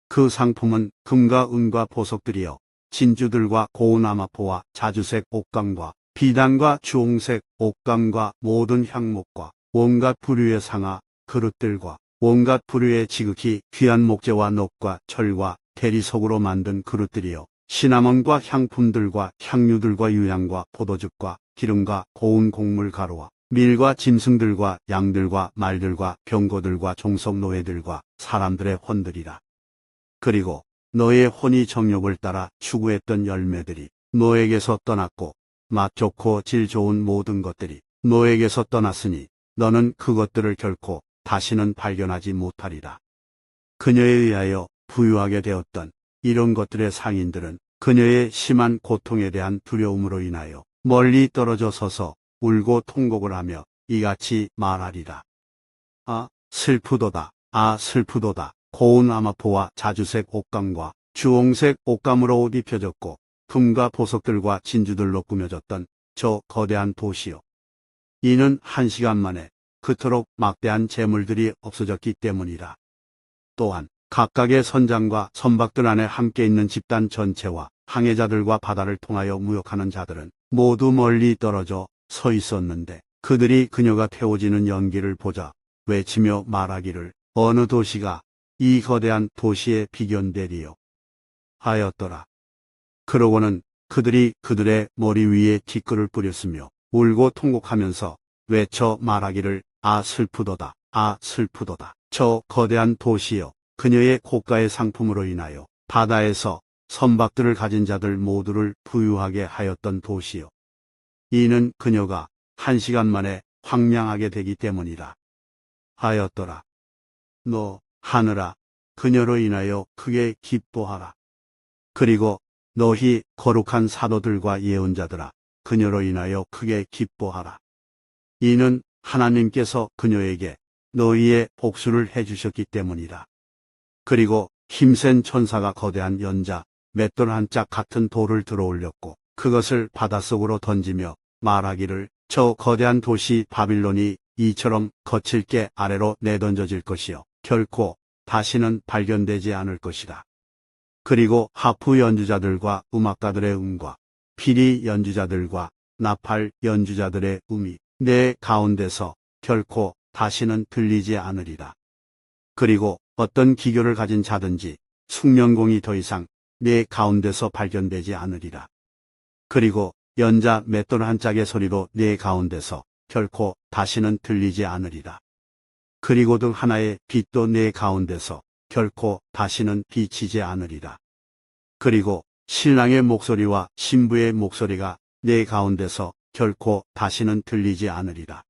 그 상품은 금과 은과 보석들이여, 진주들과 고운 아마포와 자주색 옷감과 비단과 주홍색 옷감과 모든 향목과 온갖 부류의 상아 그릇들과 온갖 부류의 지극히 귀한 목재와 녹과 철과 대리석으로 만든 그릇들이여, 시나몬과 향품들과 향유들과 유향과 포도즙과 기름과 고운 곡물 가루와 밀과 짐승들과 양들과 말들과 병거들과 종속 노예들과 사람들의 혼들이라. 그리고 너의 혼이 정욕을 따라 추구했던 열매들이 너에게서 떠났고, 맛 좋고 질 좋은 모든 것들이 너에게서 떠났으니 너는 그것들을 결코 다시는 발견하지 못하리라. 그녀에 의하여 부유하게 되었던 이런 것들의 상인들은 그녀의 심한 고통에 대한 두려움으로 인하여 멀리 떨어져 서서 울고 통곡을 하며 이같이 말하리라. 아 슬프도다, 아 슬프도다. 고운 아마포와 자주색 옷감과 주홍색 옷감으로 옷 입혀졌고 금과 보석들과 진주들로 꾸며졌던 저 거대한 도시여. 이는 1시간 만에 그토록 막대한 재물들이 없어졌기 때문이라. 또한 각각의 선장과 선박들 안에 함께 있는 집단 전체와 항해자들과 바다를 통하여 무역하는 자들은 모두 멀리 떨어져 서 있었는데, 그들이 그녀가 태워지는 연기를 보자 외치며 말하기를, 어느 도시가 이 거대한 도시에 비견되리요 하였더라. 그러고는 그들이 그들의 머리 위에 티끌을 뿌렸으며 울고 통곡하면서 외쳐 말하기를, 아 슬프도다, 아 슬프도다. 저 거대한 도시여, 그녀의 고가의 상품으로 인하여 바다에서 선박들을 가진 자들 모두를 부유하게 하였던 도시여. 이는 그녀가 1시간 만에 황량하게 되기 때문이라 하였더라. 너 하늘아, 그녀로 인하여 크게 기뻐하라. 그리고 너희 거룩한 사도들과 예언자들아, 그녀로 인하여 크게 기뻐하라. 이는 하나님께서 그녀에게 너희의 복수를 해주셨기 때문이라. 그리고 힘센 천사가 거대한 연자 맷돌 한 짝 같은 돌을 들어올렸고 그것을 바닷속으로 던지며 말하기를, 저 거대한 도시 바빌론이 이처럼 거칠게 아래로 내던져질 것이요 결코 다시는 발견되지 않을 것이다. 그리고 하프 연주자들과 음악가들의 음과 피리 연주자들과 나팔 연주자들의 음이 내 가운데서 결코 다시는 들리지 않으리라. 그리고 어떤 기교를 가진 자든지 숙련공이 더 이상 내 가운데서 발견되지 않으리라. 그리고 연자 맷돌 한 짝의 소리도 내 가운데서 결코 다시는 들리지 않으리라. 그리고 등 하나의 빛도 내 가운데서 결코 다시는 비치지 않으리라. 그리고 신랑의 목소리와 신부의 목소리가 내 가운데서 결코 다시는 들리지 않으리라.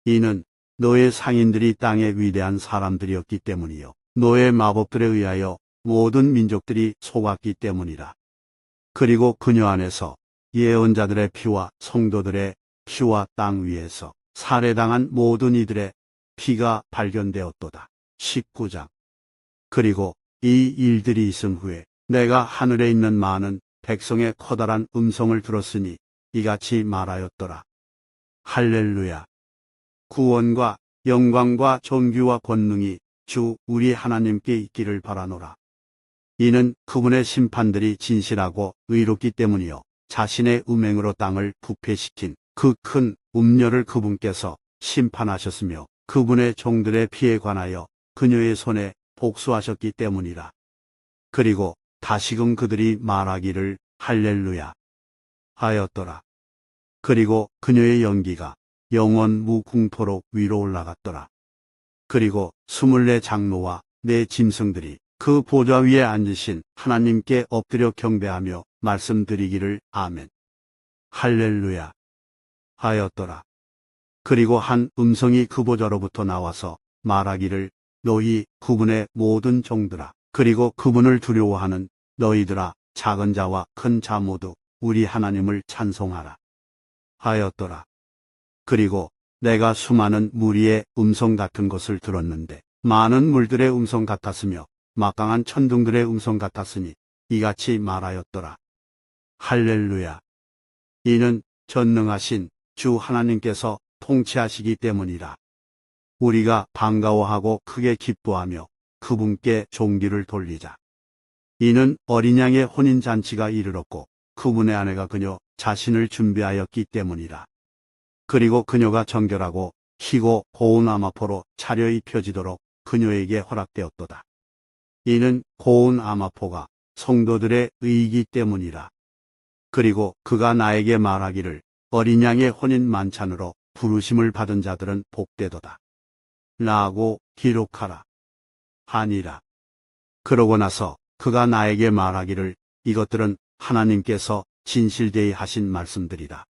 이는 너의 상인들이 땅의 위대한 사람들이었기 때문이요 너의 마법들에 의하여 모든 민족들이 속았기 때문이라. 그리고 그녀 안에서 예언자들의 피와 성도들의 피와 땅 위에서 살해당한 모든 이들의 피가 발견되었도다. 19장. 그리고 이 일들이 있은 후에 내가 하늘에 있는 많은 백성의 커다란 음성을 들었으니 이같이 말하였더라. 할렐루야. 구원과 영광과 존귀와 권능이 주 우리 하나님께 있기를 바라노라. 이는 그분의 심판들이 진실하고 의롭기 때문이요 자신의 음행으로 땅을 부패시킨 그 큰 음녀를 그분께서 심판하셨으며 그분의 종들의 피에 관하여 그녀의 손에 복수하셨기 때문이라. 그리고 다시금 그들이 말하기를 할렐루야 하였더라. 그리고 그녀의 연기가 영원 무궁토록 위로 올라갔더라. 그리고 24 장로와 네 짐승들이 그 보좌 위에 앉으신 하나님께 엎드려 경배하며 말씀드리기를 아멘. 할렐루야 하였더라. 그리고 한 음성이 그 보좌로부터 나와서 말하기를, 너희 그분의 모든 종들아, 그리고 그분을 두려워하는 너희들아, 작은 자와 큰 자 모두 우리 하나님을 찬송하라. 하였더라. 그리고 내가 수많은 무리의 음성 같은 것을 들었는데 많은 물들의 음성 같았으며 막강한 천둥들의 음성 같았으니 이같이 말하였더라. 할렐루야. 이는 전능하신 주 하나님께서 통치하시기 때문이라. 우리가 반가워하고 크게 기뻐하며 그분께 존귀를 돌리자. 이는 어린 양의 혼인잔치가 이르렀고 그분의 아내가 그녀 자신을 준비하였기 때문이라. 그리고 그녀가 정결하고 희고 고운 아마포로 차려입혀지도록 그녀에게 허락되었도다. 이는 고운 아마포가 성도들의 의이기 때문이라. 그리고 그가 나에게 말하기를 어린 양의 혼인 만찬으로 부르심을 받은 자들은 복되도다. 라고 기록하라. 하니라. 그러고 나서 그가 나에게 말하기를 이것들은 하나님께서 진실되이 하신 말씀들이다.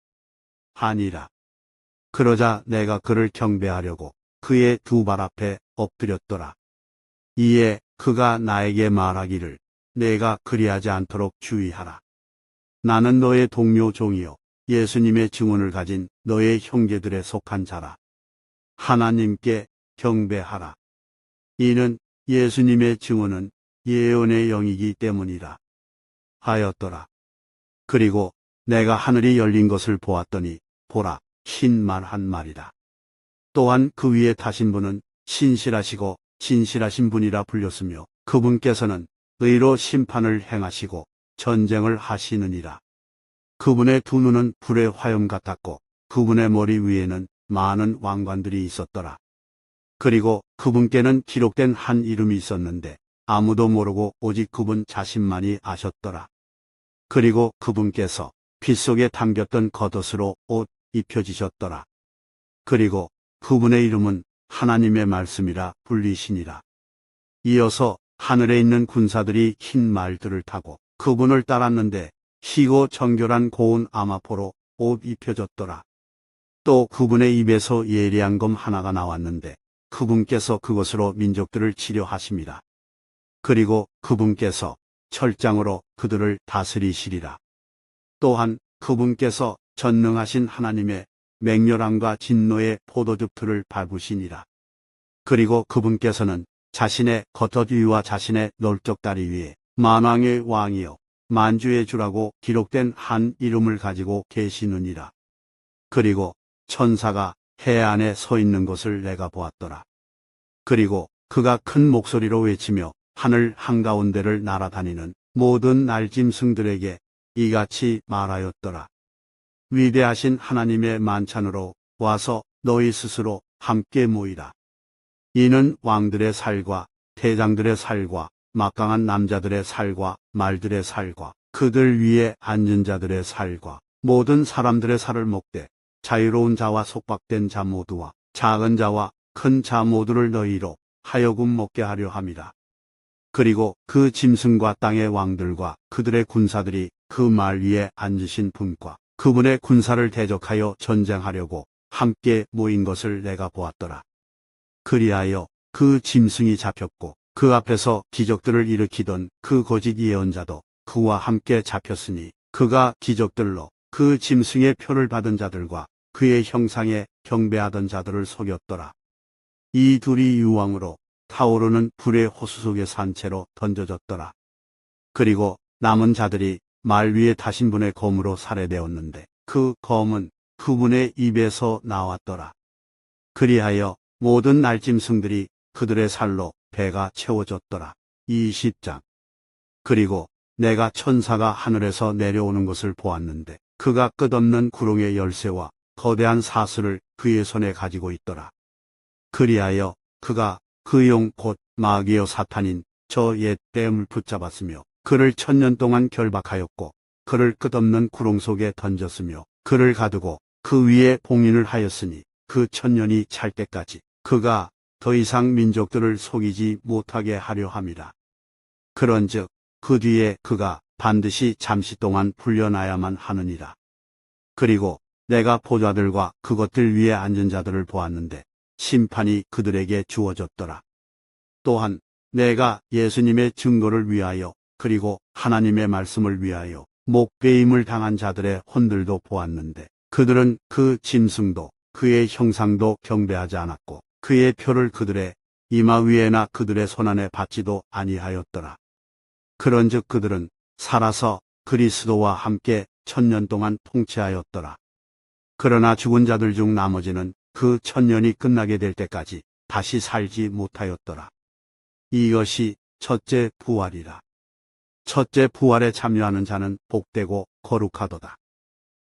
하니라. 그러자 내가 그를 경배하려고 그의 두 발 앞에 엎드렸더라. 이에 그가 나에게 말하기를 내가 그리하지 않도록 주의하라. 나는 너의 동료 종이요 예수님의 증언을 가진 너의 형제들에 속한 자라. 하나님께 경배하라. 이는 예수님의 증언은 예언의 영이기 때문이라. 하였더라. 그리고 내가 하늘이 열린 것을 보았더니 보라 흰 말 한 마리다. 또한 그 위에 타신 분은 신실하시고 진실하신 분이라 불렸으며 그분께서는 의로 심판을 행하시고 전쟁을 하시느니라. 그분의 두 눈은 불의 화염 같았고 그분의 머리 위에는 많은 왕관들이 있었더라. 그리고 그분께는 기록된 한 이름이 있었는데 아무도 모르고 오직 그분 자신만이 아셨더라. 그리고 그분께서 피 속에 담겼던 겉옷으로 옷 입혀지셨더라. 그리고 그분의 이름은 하나님의 말씀이라 불리시니라. 이어서 하늘에 있는 군사들이 흰 말들을 타고 그분을 따랐는데 희고 정결한 고운 아마포로 옷 입혀졌더라. 또 그분의 입에서 예리한 검 하나가 나왔는데 그분께서 그것으로 민족들을 치료하심이라. 그리고 그분께서 철장으로 그들을 다스리시리라. 또한 그분께서 전능하신 하나님의 맹렬함과 진노의 포도즙 틀을 밟으시니라. 그리고 그분께서는 자신의 겉옷 위와 자신의 넓적다리 위에 만왕의 왕이요 만주의 주라고 기록된 한 이름을 가지고 계시느니라. 그리고 천사가 해 안에 서 있는 것을 내가 보았더라. 그리고 그가 큰 목소리로 외치며 하늘 한가운데를 날아다니는 모든 날짐승들에게 이같이 말하였더라. 위대하신 하나님의 만찬으로 와서 너희 스스로 함께 모이라. 이는 왕들의 살과 대장들의 살과 막강한 남자들의 살과 말들의 살과 그들 위에 앉은 자들의 살과 모든 사람들의 살을 먹되 자유로운 자와 속박된 자 모두와 작은 자와 큰 자 모두를 너희로 하여금 먹게 하려 함이라. 그리고 그 짐승과 땅의 왕들과 그들의 군사들이 그 말 위에 앉으신 분과 그분의 군사를 대적하여 전쟁하려고 함께 모인 것을 내가 보았더라. 그리하여 그 짐승이 잡혔고 그 앞에서 기적들을 일으키던 그 거짓 예언자도 그와 함께 잡혔으니 그가 기적들로 그 짐승의 표를 받은 자들과 그의 형상에 경배하던 자들을 속였더라. 이 둘이 유황으로 타오르는 불의 호수 속의 산채로 던져졌더라. 그리고 남은 자들이 말 위에 타신 분의 검으로 살해되었는데 그 검은 그분의 입에서 나왔더라. 그리하여 모든 날짐승들이 그들의 살로 배가 채워졌더라. 20장. 그리고 내가 천사가 하늘에서 내려오는 것을 보았는데 그가 끝없는 구렁의 열쇠와 거대한 사슬을 그의 손에 가지고 있더라. 그리하여 그가 그 용 곧 마귀여 사탄인 저 옛 뱀을 붙잡았으며 그를 1000년 동안 결박하였고 그를 끝없는 구렁 속에 던졌으며 그를 가두고 그 위에 봉인을 하였으니 그 1000년이 찰 때까지 그가 더 이상 민족들을 속이지 못하게 하려 함이라. 그런즉 그 뒤에 그가 반드시 잠시 동안 풀려나야만 하느니라. 그리고 내가 보좌들과 그것들 위에 앉은 자들을 보았는데 심판이 그들에게 주어졌더라. 또한 내가 예수님의 증거를 위하여 그리고 하나님의 말씀을 위하여 목베임을 당한 자들의 혼들도 보았는데 그들은 그 짐승도 그의 형상도 경배하지 않았고 그의 표를 그들의 이마 위에나 그들의 손안에 받지도 아니하였더라. 그런즉 그들은 살아서 그리스도와 함께 1000년 동안 통치하였더라. 그러나 죽은 자들 중 나머지는 그 1000년이 끝나게 될 때까지 다시 살지 못하였더라. 이것이 첫째 부활이라. 첫째 부활에 참여하는 자는 복되고 거룩하도다.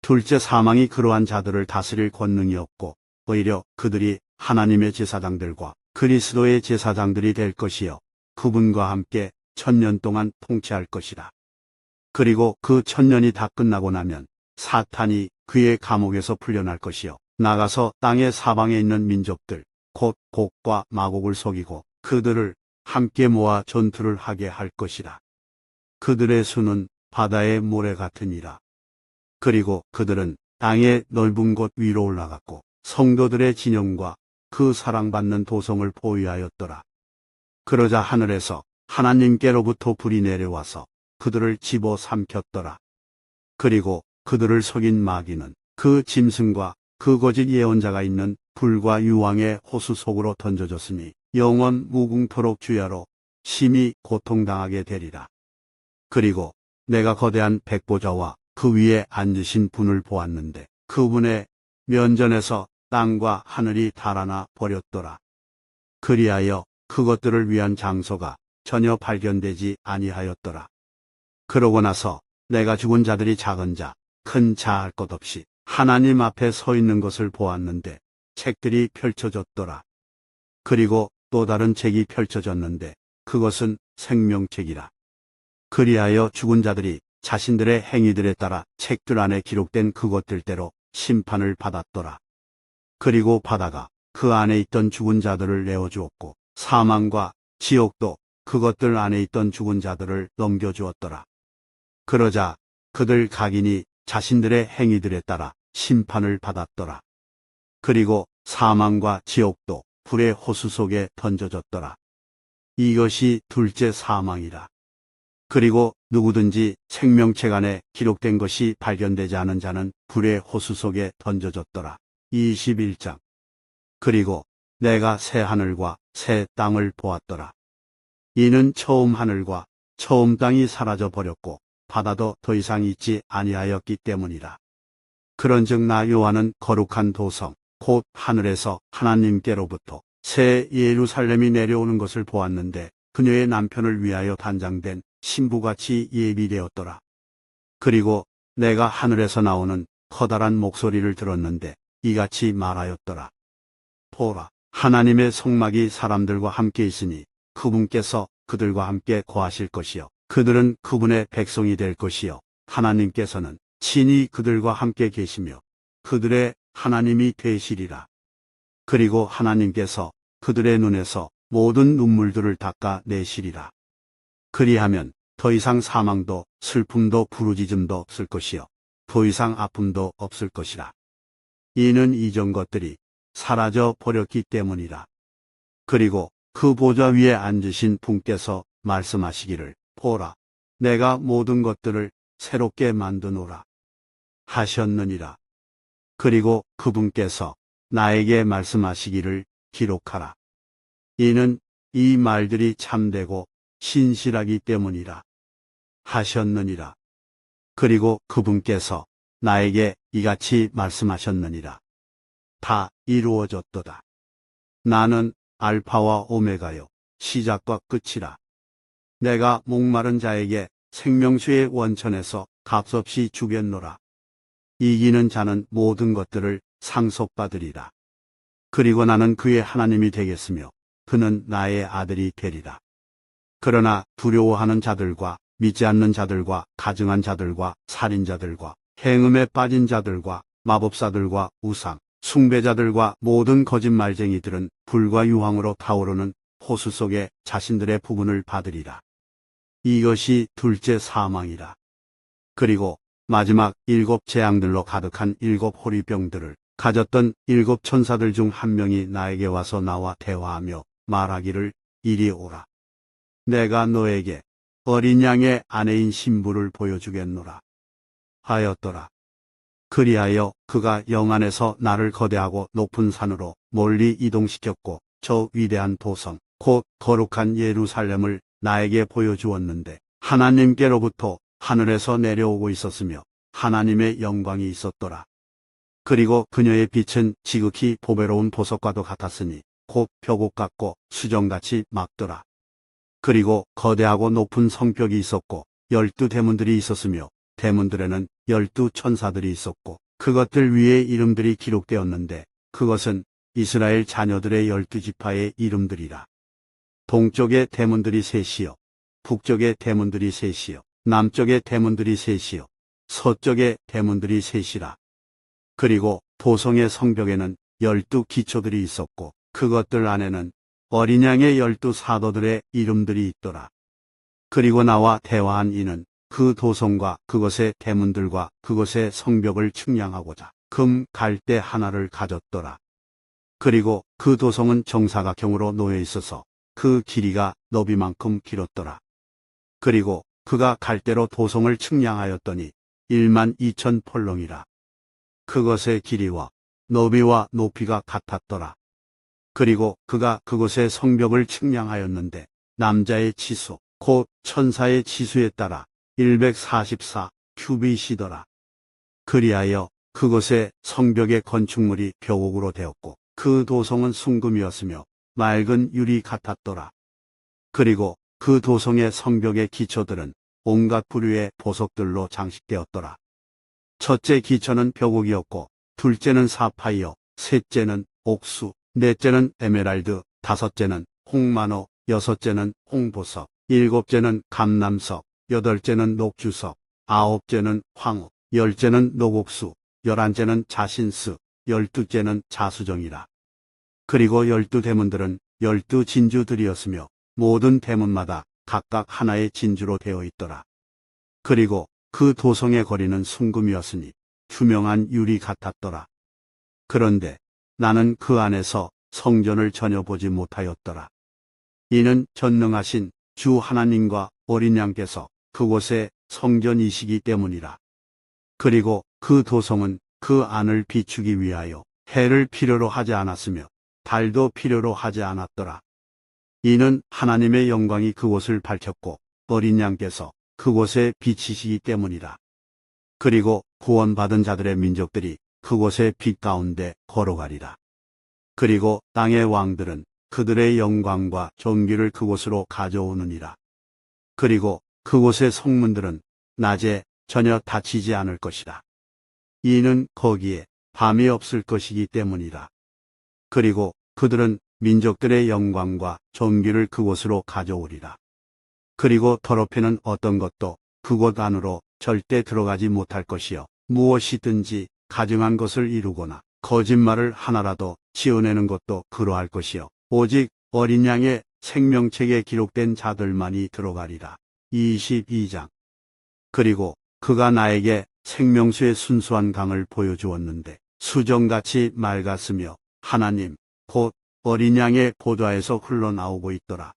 둘째 사망이 그러한 자들을 다스릴 권능이 없고 오히려 그들이 하나님의 제사장들과 그리스도의 제사장들이 될 것이요 그분과 함께 1000년 동안 통치할 것이라. 그리고 그 1000년이 다 끝나고 나면 사탄이 그의 감옥에서 풀려날 것이요 나가서 땅의 사방에 있는 민족들 곧 곡과 마곡을 속이고 그들을 함께 모아 전투를 하게 할 것이라. 그들의 수는 바다의 모래 같으니라. 그리고 그들은 땅의 넓은 곳 위로 올라갔고 성도들의 진영과 그 사랑받는 도성을 보유하였더라. 그러자 하늘에서 하나님께로부터 불이 내려와서 그들을 집어 삼켰더라. 그리고 그들을 속인 마귀는 그 짐승과 그 거짓 예언자가 있는 불과 유황의 호수 속으로 던져졌으니 영원 무궁토록 주야로 심히 고통당하게 되리라. 그리고 내가 거대한 백보좌와 그 위에 앉으신 분을 보았는데 그분의 면전에서 땅과 하늘이 달아나 버렸더라. 그리하여 그것들을 위한 장소가 전혀 발견되지 아니하였더라. 그러고 나서 내가 죽은 자들이 작은 자, 큰 자 할 것 없이 하나님 앞에 서 있는 것을 보았는데 책들이 펼쳐졌더라. 그리고 또 다른 책이 펼쳐졌는데 그것은 생명책이라. 그리하여 죽은 자들이 자신들의 행위들에 따라 책들 안에 기록된 그것들대로 심판을 받았더라. 그리고 바다가 그 안에 있던 죽은 자들을 내어주었고 사망과 지옥도 그것들 안에 있던 죽은 자들을 넘겨주었더라. 그러자 그들 각인이 자신들의 행위들에 따라 심판을 받았더라. 그리고 사망과 지옥도 불의 호수 속에 던져졌더라. 이것이 둘째 사망이라. 그리고 누구든지 생명책 안에 기록된 것이 발견되지 않은 자는 불의 호수 속에 던져졌더라. 21장. 그리고 내가 새 하늘과 새 땅을 보았더라. 이는 처음 하늘과 처음 땅이 사라져 버렸고 바다도 더 이상 있지 아니하였기 때문이라. 그런즉 나 요한은 거룩한 도성 곧 하늘에서 하나님께로부터 새 예루살렘이 내려오는 것을 보았는데 그녀의 남편을 위하여 단장된 신부같이 예비되었더라. 그리고 내가 하늘에서 나오는 커다란 목소리를 들었는데 이같이 말하였더라. 보라, 하나님의 성막이 사람들과 함께 있으니 그분께서 그들과 함께 거하실 것이요 그들은 그분의 백성이 될 것이요 하나님께서는 친히 그들과 함께 계시며 그들의 하나님이 되시리라. 그리고 하나님께서 그들의 눈에서 모든 눈물들을 닦아 내시리라. 그리하면 더 이상 사망도 슬픔도 부르짖음도 없을 것이요 더 이상 아픔도 없을 것이라. 이는 이전 것들이 사라져 버렸기 때문이라. 그리고 그 보좌 위에 앉으신 분께서 말씀하시기를 보라, 내가 모든 것들을 새롭게 만드노라 하셨느니라. 그리고 그분께서 나에게 말씀하시기를 기록하라. 이는 이 말들이 참되고 신실하기 때문이라 하셨느니라. 그리고 그분께서 나에게 이같이 말씀하셨느니라. 다 이루어졌도다. 나는 알파와 오메가요 시작과 끝이라. 내가 목마른 자에게 생명수의 원천에서 값없이 주겠노라. 이기는 자는 모든 것들을 상속받으리라. 그리고 나는 그의 하나님이 되겠으며 그는 나의 아들이 되리라. 그러나 두려워하는 자들과 믿지 않는 자들과 가증한 자들과 살인자들과 행음에 빠진 자들과 마법사들과 우상, 숭배자들과 모든 거짓말쟁이들은 불과 유황으로 타오르는 호수 속에 자신들의 부분을 받으리라. 이것이 둘째 사망이라. 그리고 마지막 7 재앙들로 가득한 7 호리병들을 가졌던 7 천사들 중 한 명이 나에게 와서 나와 대화하며 말하기를 이리 오라. 내가 너에게 어린 양의 아내인 신부를 보여주겠노라 하였더라. 그리하여 그가 영안에서 나를 거대하고 높은 산으로 멀리 이동시켰고 저 위대한 도성 곧 거룩한 예루살렘을 나에게 보여주었는데 하나님께로부터 하늘에서 내려오고 있었으며 하나님의 영광이 있었더라. 그리고 그녀의 빛은 지극히 보배로운 보석과도 같았으니 곧 벽옥 같고 수정같이 맑더라. 그리고 거대하고 높은 성벽이 있었고 12대문들이 있었으며 대문들에는 12천사들이 있었고 그것들 위에 이름들이 기록되었는데 그것은 이스라엘 자녀들의 12지파의 이름들이라. 동쪽의 대문들이 셋이요 북쪽의 대문들이 셋이요 남쪽의 대문들이 셋이요 서쪽의 대문들이 셋이라. 그리고 도성의 성벽에는 12기초들이 있었고 그것들 안에는 어린 양의 12사도들의 이름들이 있더라. 그리고 나와 대화한 이는 그 도성과 그것의 대문들과 그것의 성벽을 측량하고자 금 갈대 하나를 가졌더라. 그리고 그 도성은 정사각형으로 놓여 있어서 그 길이가 너비만큼 길었더라. 그리고 그가 갈대로 도성을 측량하였더니 12,000펄렁이라. 그것의 길이와 너비와 높이가 같았더라. 그리고 그가 그곳의 성벽을 측량하였는데 남자의 치수 곧 천사의 치수에 따라 144 큐빗이더라. 그리하여 그곳의 성벽의 건축물이 벽옥으로 되었고 그 도성은 순금이었으며 맑은 유리 같았더라. 그리고 그 도성의 성벽의 기초들은 온갖 부류의 보석들로 장식되었더라. 첫째 기초는 벽옥이었고 둘째는 사파이어, 셋째는 옥수, 넷째는 에메랄드, 다섯째는 홍마노, 여섯째는 홍보석, 일곱째는 감남석, 여덟째는 녹주석, 아홉째는 황후, 열째는 녹옥수, 열한째는 자신스, 열두째는 자수정이라. 그리고 12대문들은 12진주들이었으며 모든 대문마다 각각 하나의 진주로 되어 있더라. 그리고 그 도성의 거리는 순금이었으니 투명한 유리 같았더라. 그런데 나는 그 안에서 성전을 전혀 보지 못하였더라. 이는 전능하신 주 하나님과 어린 양께서 그곳에 성전이시기 때문이라. 그리고 그 도성은 그 안을 비추기 위하여 해를 필요로 하지 않았으며 달도 필요로 하지 않았더라. 이는 하나님의 영광이 그곳을 밝혔고 어린 양께서 그곳에 비치시기 때문이라. 그리고 구원받은 자들의 민족들이 그곳의 빛 가운데 걸어가리라. 그리고 땅의 왕들은 그들의 영광과 존귀를 그곳으로 가져오느니라. 그리고 그곳의 성문들은 낮에 전혀 닫히지 않을 것이다. 이는 거기에 밤이 없을 것이기 때문이라. 그리고 그들은 민족들의 영광과 존귀를 그곳으로 가져오리라. 그리고 더럽히는 어떤 것도 그곳 안으로 절대 들어가지 못할 것이요 무엇이든지 가증한 것을 이루거나 거짓말을 하나라도 지어내는 것도 그러할 것이요 오직 어린 양의 생명책에 기록된 자들만이 들어가리라. 22장. 그리고 그가 나에게 생명수의 순수한 강을 보여주었는데 수정같이 맑았으며 하나님 곧 어린 양의 보좌에서 흘러나오고 있더라.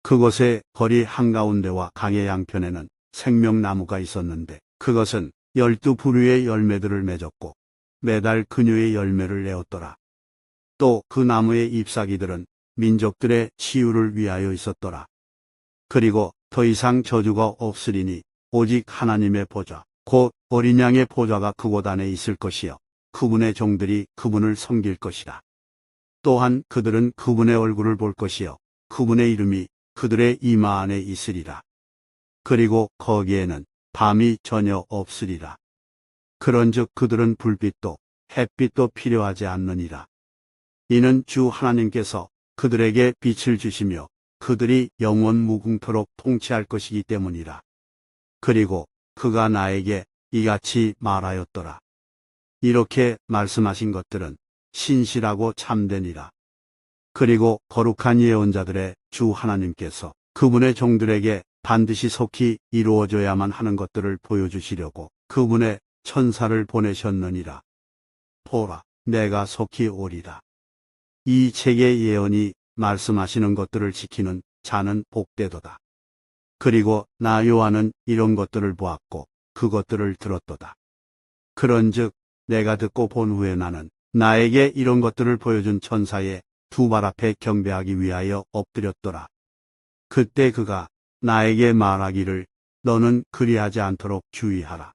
그곳의 거리 한가운데와 강의 양편에는 생명나무가 있었는데 그것은 12부류의 열매들을 맺었고 매달 그녀의 열매를 내었더라. 또 그 나무의 잎사귀들은 민족들의 치유를 위하여 있었더라. 그리고 더 이상 저주가 없으리니 오직 하나님의 보좌 곧 어린 양의 보좌가 그곳 안에 있을 것이요 그분의 종들이 그분을 섬길 것이다. 또한 그들은 그분의 얼굴을 볼 것이요 그분의 이름이 그들의 이마 안에 있으리라. 그리고 거기에는 밤이 전혀 없으리라. 그런즉 그들은 불빛도 햇빛도 필요하지 않느니라. 이는 주 하나님께서 그들에게 빛을 주시며 그들이 영원 무궁토록 통치할 것이기 때문이라. 그리고 그가 나에게 이같이 말하였더라. 이렇게 말씀하신 것들은 신실하고 참되니라. 그리고 거룩한 예언자들의 주 하나님께서 그분의 종들에게 반드시 속히 이루어져야만 하는 것들을 보여주시려고 그분의 천사를 보내셨느니라. 보라, 내가 속히 오리라. 이 책의 예언이 말씀하시는 것들을 지키는 자는 복되도다. 그리고 나 요한은 이런 것들을 보았고 그것들을 들었도다. 그런즉 내가 듣고 본 후에 나는 나에게 이런 것들을 보여준 천사의 두 발 앞에 경배하기 위하여 엎드렸더라. 그때 그가 나에게 말하기를 너는 그리하지 않도록 주의하라.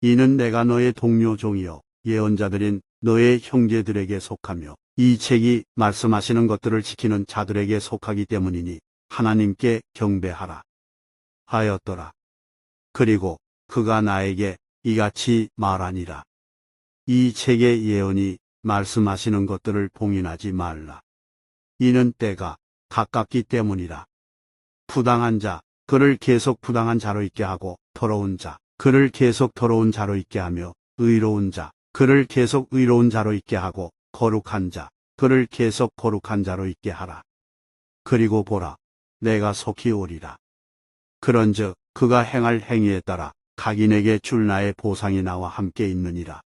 이는 내가 너의 동료 종이요 예언자들인 너의 형제들에게 속하며 이 책이 말씀하시는 것들을 지키는 자들에게 속하기 때문이니 하나님께 경배하라 하였더라. 그리고 그가 나에게 이같이 말하니라. 이 책의 예언이 말씀하시는 것들을 봉인하지 말라. 이는 때가 가깝기 때문이라. 부당한 자, 그를 계속 부당한 자로 있게 하고 더러운 자, 그를 계속 더러운 자로 있게 하며 의로운 자, 그를 계속 의로운 자로 있게 하고 거룩한 자, 그를 계속 거룩한 자로 있게 하라. 그리고 보라, 내가 속히 오리라. 그런즉 그가 행할 행위에 따라 각인에게 줄 나의 보상이 나와 함께 있느니라.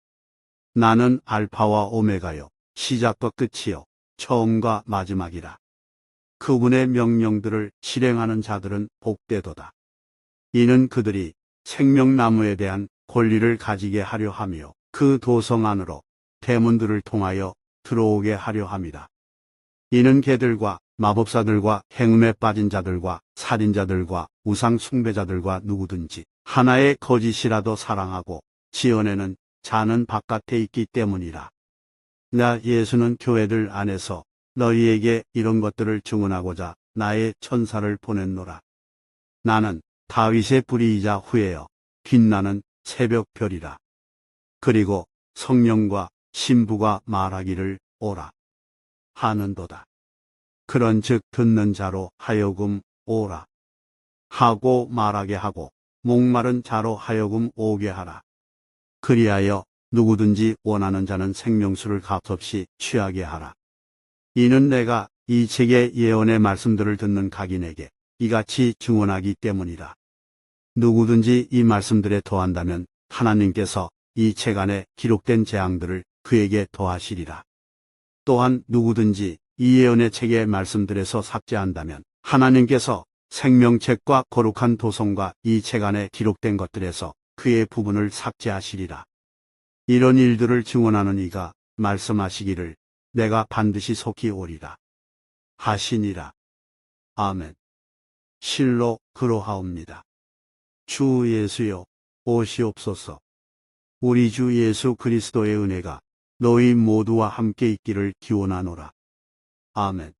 나는 알파와 오메가요, 시작과 끝이요, 처음과 마지막이라. 그분의 명령들을 실행하는 자들은 복되도다. 이는 그들이 생명나무에 대한 권리를 가지게 하려 하며 그 도성 안으로 대문들을 통하여 들어오게 하려 함이다. 이는 개들과 마법사들과 행음에 빠진 자들과 살인자들과 우상 숭배자들과 누구든지 하나의 거짓이라도 사랑하고 지어내는 자는 바깥에 있기 때문이라. 나 예수는 교회들 안에서 너희에게 이런 것들을 증언하고자 나의 천사를 보냈노라. 나는 다윗의 뿌리이자 후에여 빛나는 새벽별이라. 그리고 성령과 신부가 말하기를 오라 하는도다. 그런즉 듣는 자로 하여금 오라 하고 말하게 하고 목마른 자로 하여금 오게 하라. 그리하여 누구든지 원하는 자는 생명수를 값없이 취하게 하라. 이는 내가 이 책의 예언의 말씀들을 듣는 각인에게 이같이 증언하기 때문이라. 누구든지 이 말씀들에 더한다면 하나님께서 이 책 안에 기록된 재앙들을 그에게 더하시리라. 또한 누구든지 이 예언의 책의 말씀들에서 삭제한다면 하나님께서 생명책과 거룩한 도성과 이 책 안에 기록된 것들에서 그의 부분을 삭제하시리라. 이런 일들을 증언하는 이가 말씀하시기를 내가 반드시 속히 오리라 하시니라. 아멘. 실로 그러하옵니다. 주 예수여 오시옵소서. 우리 주 예수 그리스도의 은혜가 너희 모두와 함께 있기를 기원하노라. 아멘.